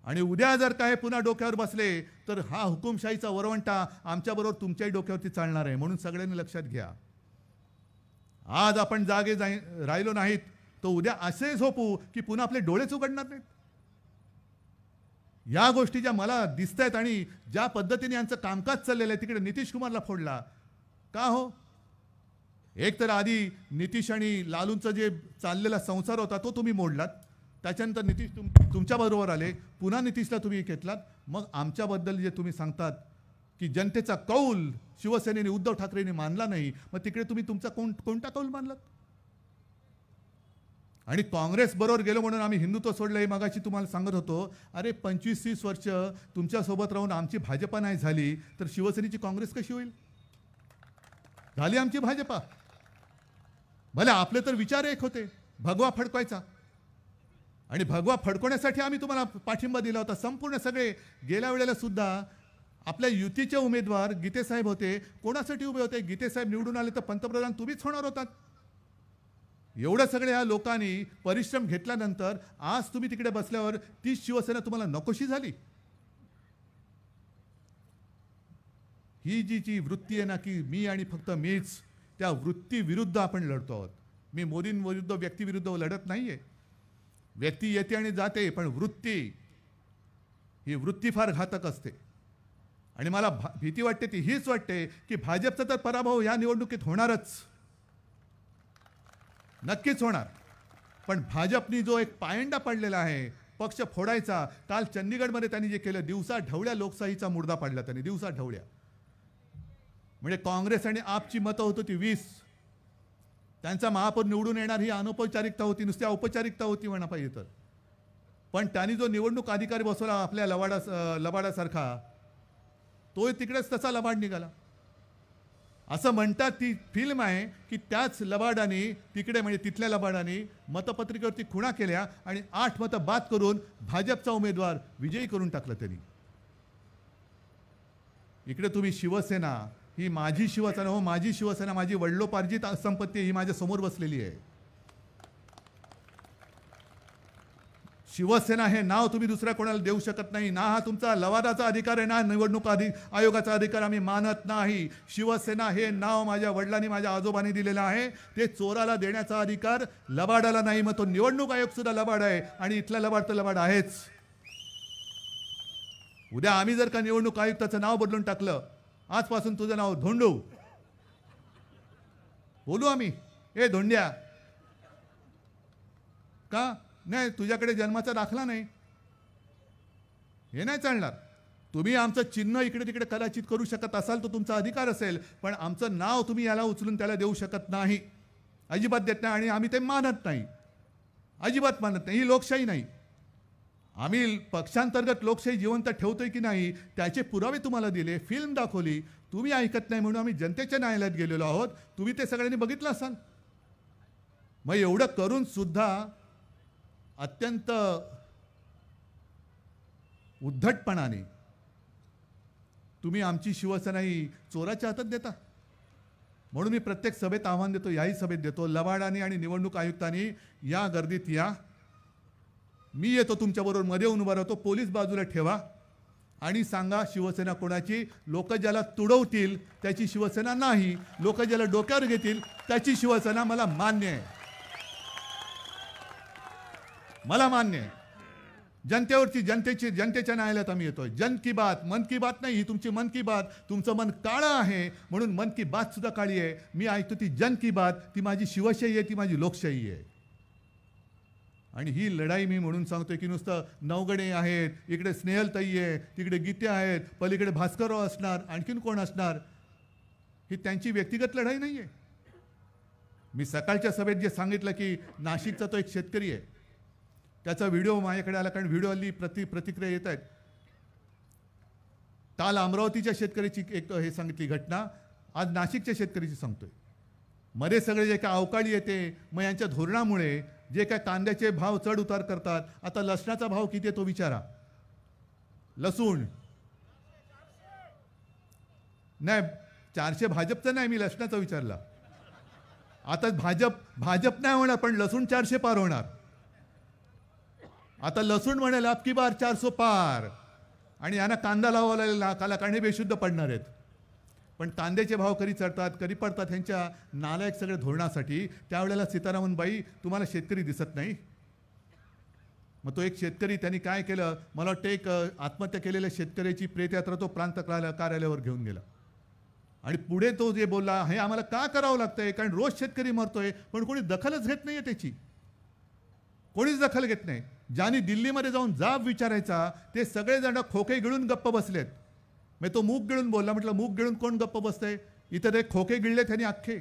आणि उद्या जर काय पुन्हा डोक्यावर बसले तर हा हुकुमशाहीचा वरवंटा आमच्याबरोबर तुमच्याही डोक्यावरती चालणार आहे. म्हणून सगळ्यांनी लक्षात घ्या, आज आपण जागे राहिलो नाहीत तर उद्या असे झोपू की पुन्हा आपले डोळेच उघडणार नाहीत. या गोष्टी ज्या मला दिसत आहेत आणि ज्या पद्धतीने यांचं कामकाज चाललेलं आहे, तिकडे नितीश कुमारला फोडला का हो? एक तर आधी नितीश आणि लालूंचा जे चाललेला संसार होता तो तुम्ही मोडलात. त्याच्यानंतर नितीश तुमच्याबरोबर आले, पुन्हा नितीशला तुम्ही घेतलात. मग आमच्याबद्दल जे तुम्ही सांगतात की जनतेचा कौल शिवसेनेने उद्धव ठाकरेंनी मानला नाही, मग तिकडे तुम्ही तुमचा कोणता कौल मानलात? आणि काँग्रेस बरोबर गेलो म्हणून आम्ही हिंदुत्व सोडलं हे मगाशी तुम्हाला सांगत होतो. अरे 25-30 वर्ष तुमच्यासोबत राहून आमची भाजपा नाही झाली तर शिवसेनेची काँग्रेस कशी होईल? झाली आमची भाजपा. भले आपले तर विचार एक होते, भगवा फडकवायचा. आणि भगवा फडकवण्यासाठी आम्ही तुम्हाला पाठिंबा दिला होता. संपूर्ण सगळे गेल्या वेळेला सुद्धा आपल्या युतीचे उमेदवार गीतेसाहेब होते. कोणासाठी उभे होते? गीतेसाहेब निवडून आले तर पंतप्रधान तुम्हीच होणार होतात. एवढं सगळे ह्या लोकांनी परिश्रम घेतल्यानंतर आज तुम्ही तिकडे बसल्यावर तीच शिवसेना तुम्हाला नकोशी झाली. ही जी वृत्ती आहे ना की मी आणि फक्त मीच, त्या वृत्ती विरुद्ध आपण लढतो आहोत. मी मोदींविरुद्ध व्यक्तीविरुद्ध लढत नाहीये. व्यक्ती येते आणि जाते, पण ही वृत्ती फार घातक असते. आणि मला भीती वाटते ती हीच वाटते की भाजपचा तर पराभव या निवडणुकीत होणारच, नक्कीच होणार. पण भाजपनी जो एक पायंडा पडलेला आहे पक्ष फोडायचा, काल चंदीगडमध्ये त्यांनी जे केलं, दिवसा ढवळ्या लोकशाहीचा मुर्दा पाडला त्यांनी, दिवसा ढवळ्या. म्हणजे काँग्रेस आणि आपची मतं होती ती 20, त्यांचा महापौर निवडून येणार ही अनौपचारिकता होती, नुसती औपचारिकता होती म्हणा पाहिजे तर. पण त्यांनी जो निवडणूक अधिकारी बसवला आपल्या लबाडासारखा, तो तिकडेच तसा लबाड निघाला. असं म्हणतात ती फिल्म आहे की त्याच लबाडाने तिकडे, म्हणजे तिथल्या लबाडाने मतपत्रिकेवरती खुणा केल्या आणि 8 मतं बाद करून भाजपचा उमेदवार विजयी करून टाकला त्यांनी. इकडे तुम्ही शिवसेना, ही माझी शिवसेना, हो माझी शिवसेना, माझी वडिलोपार्जित संपत्ती ही माझ्या समोर बसलेली आहे. शिवसेना हे नाव तुम्ही दुसऱ्या कोणाला देऊ शकत नाही. ना हा तुमचा लवादाचा अधिकार आहे, ना निवडणूक आयोगाचा अधिकार आम्ही मानत नाही. शिवसेना हे नाव माझ्या वडिलांनी, माझ्या आजोबांनी दिलेलं आहे. ते चोराला देण्याचा अधिकार लबाडाला नाही. मग तो निवडणूक आयोग सुद्धा लबाड आहे आणि इथला लबाड तर लबाड आहेच. उद्या आम्ही जर का निवडणूक आयुक्ताचं नाव बदलून टाकलं, आजपासून तुझं नाव धोंडू, बोलू आम्ही ए धोंड्या का? नाही, तुझ्याकडे जन्माचा दाखला नाही, हे नाही चालणार. तुम्ही आमचं चिन्ह इकडे तिकडे कदाचित करू शकत असाल तर तुमचा अधिकार असेल, पण आमचं नाव तुम्ही याला उचलून त्याला देऊ शकत नाही, अजिबात देत नाही. आणि आम्ही ते मानत नाही, अजिबात मानत नाही. ही लोकशाही नाही. आम्ही पक्षांतर्गत लोकशाही जिवंत ठेवतोय की नाही त्याचे पुरावे तुम्हाला दिले, फिल्म दाखवली, तुम्ही ऐकत नाही म्हणून आम्ही जनतेच्या न्यायालयात गेलेलो आहोत. तुम्ही ते सगळ्यांनी बघितलं असाल. मग एवढं करून सुद्धा अत्यंत उद्धटपणाने तुम्ही आमची शिवसेना ही चोराच्या हातात देता. म्हणून मी प्रत्येक सभेत आव्हान देतो, याही सभेत देतो, लवाडानी आणि निवडणूक आयुक्तांनी या गर्दीत या. मी येतो तुमच्याबरोबर, मध्ये उभा राहतो, पोलीस बाजूला ठेवा आणि सांगा शिवसेना कोणाची. लोक ज्याला तुडवतील त्याची शिवसेना नाही, लोक ज्याला डोक्यावर घेतील त्याची शिवसेना मला मान्य आहे, मला मान्य आहे. जनतेवरची, जनतेच्या न्यायालयात आम्ही येतोय. जन की बात, मन की बात नाही, ही तुमची मन की बात. तुमचं मन काळं आहे म्हणून मन की बात सुद्धा काळी आहे. मी ऐकतो ती जन की बात, ती माझी शिवशाही आहे, ती माझी लोकशाही आहे. आणि ही लढाई मी म्हणून सांगतोय की नुसतं नवगणे आहेत, इकडे स्नेहलताई आहे, तिकडे गीत्या आहेत, पलीकडे भास्करराव असणार, आणखीन कोण असणार, ही त्यांची व्यक्तिगत लढाई नाही आहे. मी सकाळच्या सभेत जे सांगितलं की नाशिकचा तो एक शेतकरी आहे, त्याचा व्हिडिओ माझ्याकडे आला, कारण व्हिडिओ हल्ली प्रतिक्रिया येत आहेत. काल अमरावतीच्या शेतकऱ्याची एक हे सांगितली घटना, आज नाशिकच्या शेतकऱ्याची सांगतोय. मध्ये सगळे जे काय अवकाळी येते, मग यांच्या धोरणामुळे जे काय कांद्याचे भाव चढ उतार करतात. आता लसणाचा भाव किती आहे तो विचारा. लसूण नाही, 400 भाजपचा नाही, मी लसणाचा विचारला. आता भाजप नाही होणार, पण लसूण 400 पार होणार. आता लसूण म्हणेल अब की बार 400 पार, आणि यांना कांदा लावायला कारण हे बेशुद्ध पडणार आहेत. पण कांद्याचे भाव कधी चढतात कधी पडतात ह्यांच्या नालायक सगळ्या धोरणासाठी. त्यावेळेला सीतारामनबाई तुम्हाला शेतकरी दिसत नाही. मग तो एक शेतकरी त्यांनी काय केलं, मला वाटतं एक आत्महत्या केलेल्या शेतकऱ्याची प्रेतयात्रा तो प्रांत कार्यालयावर घेऊन गेला. आणि पुढे तो जे बोलला, हे आम्हाला का करावं लागतंय, कारण रोज शेतकरी मरतोय, पण कोणी दखलच घेत नाहीये त्याची. कोणीच दखल घेत नाही. ज्यांनी दिल्लीमध्ये जाऊन जाब विचारायचा ते सगळेजण खोके गिळून गप्प बसलेत. मी तो मूग गिळून बोलला, म्हटलं मूग गिळून कोण गप्प बसतंय, इतर एक खोके गिळले त्यांनी अख्खे.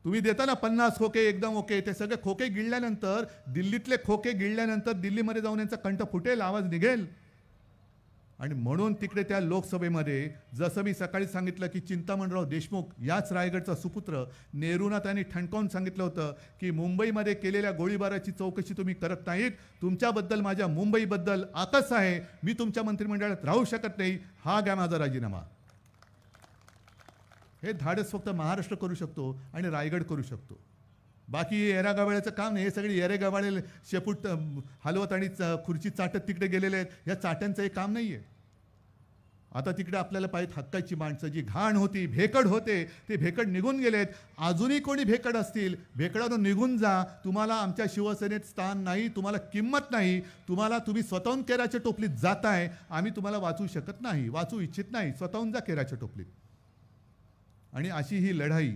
तुम्ही देता ना 50 खोके एकदम ओके, ते सगळे खोके गिळल्यानंतर, दिल्लीतले खोके गिळल्यानंतर दिल्लीमध्ये जाऊन यांचा कंठ फुटेल, आवाज निघेल. आणि म्हणून तिकडे त्या लोकसभेमध्ये जसं मी सकाळी सांगितलं की चिंतामणराव देशमुख याच रायगडचा सुपुत्र नेहरूंना त्यांनी ठणकावून सांगितलं होतं की मुंबईमध्ये केलेल्या गोळीबाराची चौकशी तुम्ही करत नाहीत, तुमच्याबद्दल माझ्या मुंबईबद्दल आकस आहे, मी तुमच्या मंत्रिमंडळात राहू शकत नाही, हा घ्या माझा राजीनामा. हे धाडस फक्त महाराष्ट्र करू शकतो आणि रायगड करू शकतो. बाकी येऱ्या गावाळ्याचं काम नाही. हे सगळे येरे गावाळे शेपूट हलवत आणि खुर्ची चाटत तिकडे गेलेले आहेत. या चाट्यांचं हे काम नाही आहे. आता तिकडे आपल्याला पाहिजे हक्काची माणसं, जी घाण होती, भेकड होते, ते भेकड निघून गेलेत. अजूनही कोणी भेकड असतील, भेकडातून निघून जा. तुम्हाला आमच्या शिवसेनेत स्थान नाही, तुम्हाला किंमत नाही. तुम्ही स्वतःहून केराच्या टोपलीत जाताय, आम्ही तुम्हाला वाचू शकत नाही, वाचू इच्छित नाही. स्वतःहून जा केराच्या टोपलीत. आणि अशी ही लढाई,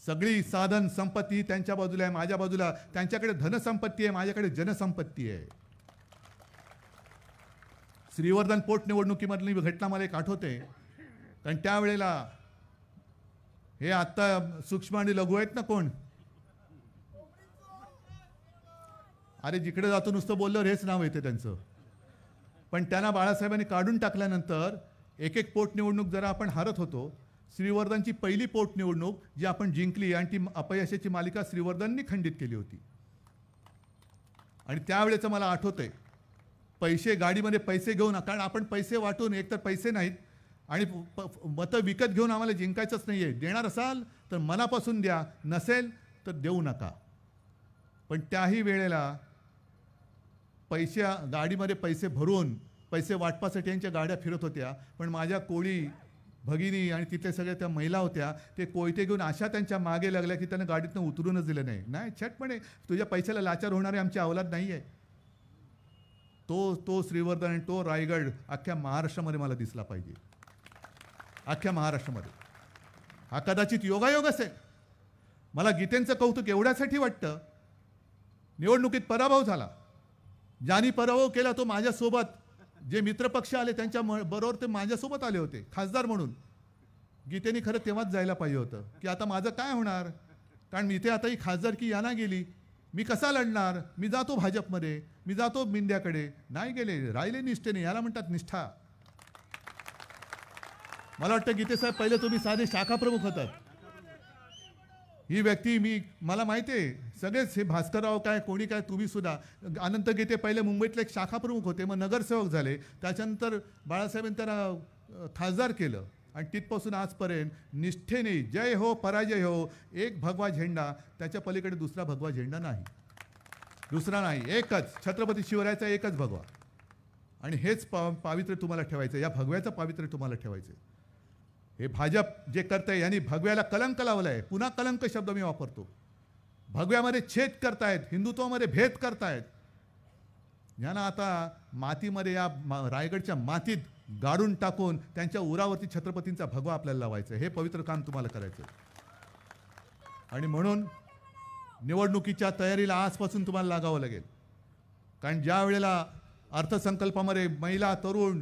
सगळी साधन संपत्ती त्यांच्या बाजूला आहे, माझ्या बाजूला. त्यांच्याकडे धनसंपत्ती आहे, माझ्याकडे जनसंपत्ती आहे. श्रीवर्धन पोटनिवडणुकीमधली घटना मला एक आठवते, कारण त्यावेळेला हे आत्ता सूक्ष्म आणि लघु आहेत ना कोण, अरे जिकडे जातो नुसतं बोललं हेच नाव येते त्यांचं. पण त्यांना बाळासाहेबांनी काढून टाकल्यानंतर एक एक पोटनिवडणूक जरा आपण हारत होतो. श्रीवर्धनची पहिली पोटनिवडणूक जी आपण जिंकली आणि ती अपयशाची मालिका श्रीवर्धननी खंडित केली होती. आणि त्यावेळेचं मला आठवतंय, पैसे गाडीमध्ये पैसे घेऊन, कारण आपण पैसे वाटून, एकतर पैसे नाहीत आणि मतं विकत घेऊन आम्हाला जिंकायचंच नाही आहे. देणार असाल तर मनापासून द्या, नसेल तर देऊ नका. पण त्याही वेळेला गाडीमध्ये पैसे भरून पैसे वाटपासाठी यांच्या गाड्या फिरत होत्या. पण माझ्या कोळी भगिनी आणि तिथे सगळ्या त्या महिला होत्या, ते कोयते घेऊन अशा त्यांच्या मागे लागल्या की त्यांना गाडीतनं उतरूनच दिलं नाही. नाही छटपणे, तुझ्या पैशाला लाचार होणारे आमची अवलाद नाही आहे. तो श्रीवर्धन आणि तो रायगड अख्ख्या महाराष्ट्रामध्ये मला दिसला पाहिजे, अख्ख्या महाराष्ट्रामध्ये. हा कदाचित योगायोग असेल. मला गीतेंचं कौतुक एवढ्यासाठी वाटतं, निवडणुकीत पराभव झाला, ज्यांनी पराभव केला तो माझ्यासोबत, जे मित्रपक्ष आले त्यांच्या बरोबर ते माझ्यासोबत आले होते खासदार म्हणून. गीतेने खरं तेव्हाच जायला पाहिजे होतं की आता माझं काय होणार, कारण मी इथे आता ही खासदारकी याना गेली, मी कसा लढणार, मी जातो भाजपमध्ये, मी जातो मिंद्याकडे. नाही गेले, राहिले निष्ठेने. याला म्हणतात निष्ठा. मला वाटतं गीतेसाहेब पहिले तुम्ही साधे शाखा प्रमुख होतात. ही व्यक्ती मला माहिती आहे, सगळेच हे भास्करराव काय कोणी काय, तुम्ही सुद्धा. अनंत गीते पहिले मुंबईतले एक शाखा प्रमुख होते, मग नगरसेवक झाले, त्याच्यानंतर बाळासाहेबांनी त्यांना खासदार केलं आणि तिथपासून आजपर्यंत निष्ठेने जय हो पराजय हो, एक भगवा झेंडा, त्याच्या पलीकडे दुसरा भगवा झेंडा नाही, दुसरा नाही, एकच छत्रपती शिवरायाचा एकच भगवा. आणि हेच पावित्र्य तुम्हाला ठेवायचं, या भगव्याचं पावित्र्य तुम्हाला ठेवायचं. हे भाजप जे करतंय यांनी भगव्याला कलंक लावला आहे. पुन्हा कलंक शब्द मी वापरतो. भगव्यामध्ये छेद करतायत, हिंदुत्वामध्ये भेद करतायत. यांना आता मातीमध्ये, या रायगडच्या मातीत गाडून टाकून त्यांच्या उरावरती छत्रपतींचा भगवा आपल्याला लावायचा आहे. हे पवित्र काम तुम्हाला करायचं आहे. आणि म्हणून निवडणुकीच्या तयारीला आजपासून तुम्हाला लागावं लागेल. कारण ज्या वेळेला अर्थसंकल्पामध्ये महिला, तरुण,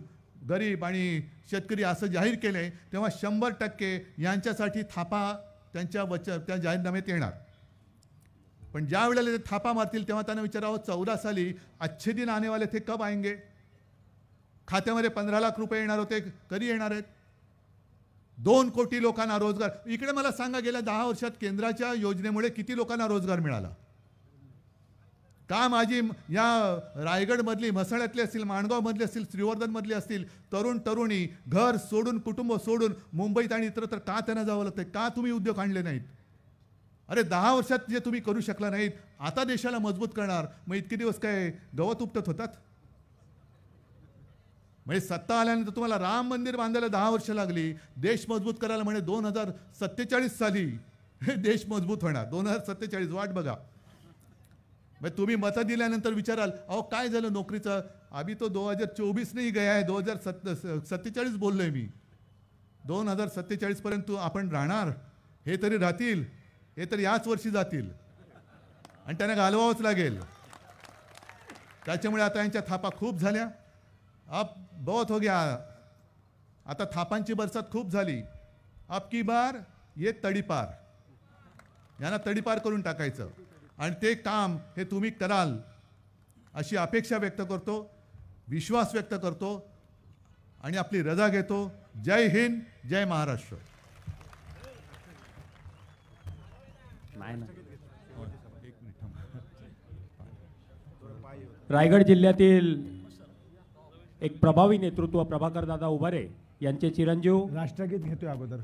गरीब आणि शेतकरी असं जाहीर केले तेव्हा 100% यांच्यासाठी थापा त्या जाहीरनाम्यात येणार. पण ज्या वेळेला ते थापा मारतील तेव्हा त्यांना विचारावं 14 साली अच्छे दिन आने वाले थे, कब आएंगे? खात्यामध्ये 15 लाख रुपये येणार होते, कधी येणार आहेत? 2 कोटी लोकांना रोजगार. इकडे मला सांगा, गेल्या 10 वर्षात केंद्राच्या योजनेमुळे किती लोकांना रोजगार मिळाला? का माझी या रायगडमधली, म्हसळ्यातली असतील, माणगावमधली असतील, श्रीवर्धनमधली असतील तरुण तरुणी घर सोडून, कुटुंब सोडून मुंबईत आणि इतरत्र का त्यांना जावं लागतं? का तुम्ही उद्योग आणले नाहीत? अरे 10 वर्षात जे तुम्ही करू शकला नाहीत, आता देशाला मजबूत करणार, मग इतके दिवस काय गवत उपटत होतात? म्हणजे सत्ता आल्यानंतर तुम्हाला राम मंदिर बांधायला 10 वर्ष लागली, देश मजबूत करायला म्हणे 2047 साली देश मजबूत होणार. 2047 वाट बघा. मग तुम्ही मतं दिल्यानंतर विचाराल, अहो काय झालं नोकरीचं? अभी तो 2024 नाही गया है, 2047 बोललोय मी. 2047 पर्यंत आपण राहणार, हे तरी राहतील, हे तर याच वर्षी जातील आणि त्यांना घालवावंच लागेल. त्याच्यामुळे आता यांच्या थापा खूप झाल्या. अब बहुत हो गया. आता थापांची बरसात खूप झाली. अब की बार ये तडीपार, यांना तडीपार करून टाकायचं आणि ते काम हे तुम्ही कराल अशी अपेक्षा व्यक्त करतो, विश्वास व्यक्त करतो आणि आपली रजा घेतो. जय हिंद, जय महाराष्ट्र. रायगड जिल्ह्यातील एक प्रभावी नेतृत्व प्रभाकर दादा उभारे यांचे चिरंजीव राष्ट्रगीत घेतोय अगोदर.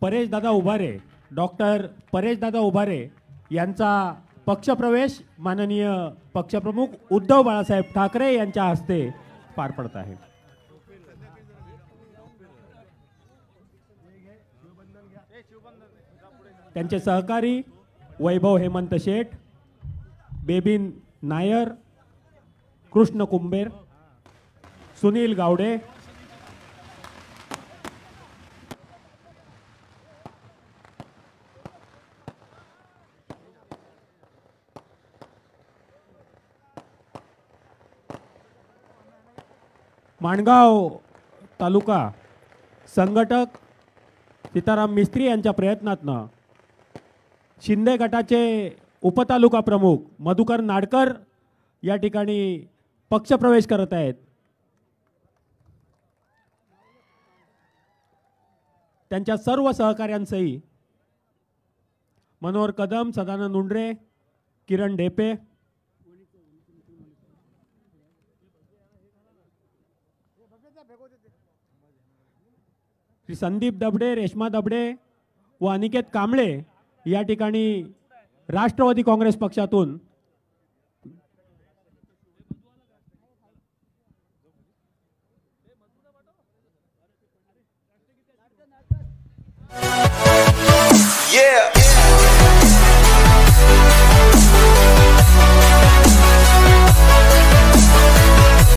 परेश दादा उभारे, डॉक्टर परेश दादा उभारे यांचा पक्षप्रवेश माननीय पक्षप्रमुख उद्धव बाळासाहेब ठाकरे यांच्या हस्ते पार पडत आहे. त्यांचे सहकारी वैभव हेमंत शेठ, बेबिन नायर, कृष्ण कुंबेर, सुनील गावडे, माणगाव तालुका संघटक सीताराम मिस्त्री यांच्या प्रयत्नातनं शिंदे गटाचे उपतालुका प्रमुख मधुकर नाडकर या ठिकाणी पक्षप्रवेश करत आहेत. त्यांच्या सर्व सहकाऱ्यांसही मनोहर कदम, सदानंद उंडरे, किरण ढेपे, श्री संदीप दबडे, रेश्मा दबडे व अनिकेत कांबळे या ठिकाणी राष्ट्रवादी काँग्रेस पक्षातून Yeah.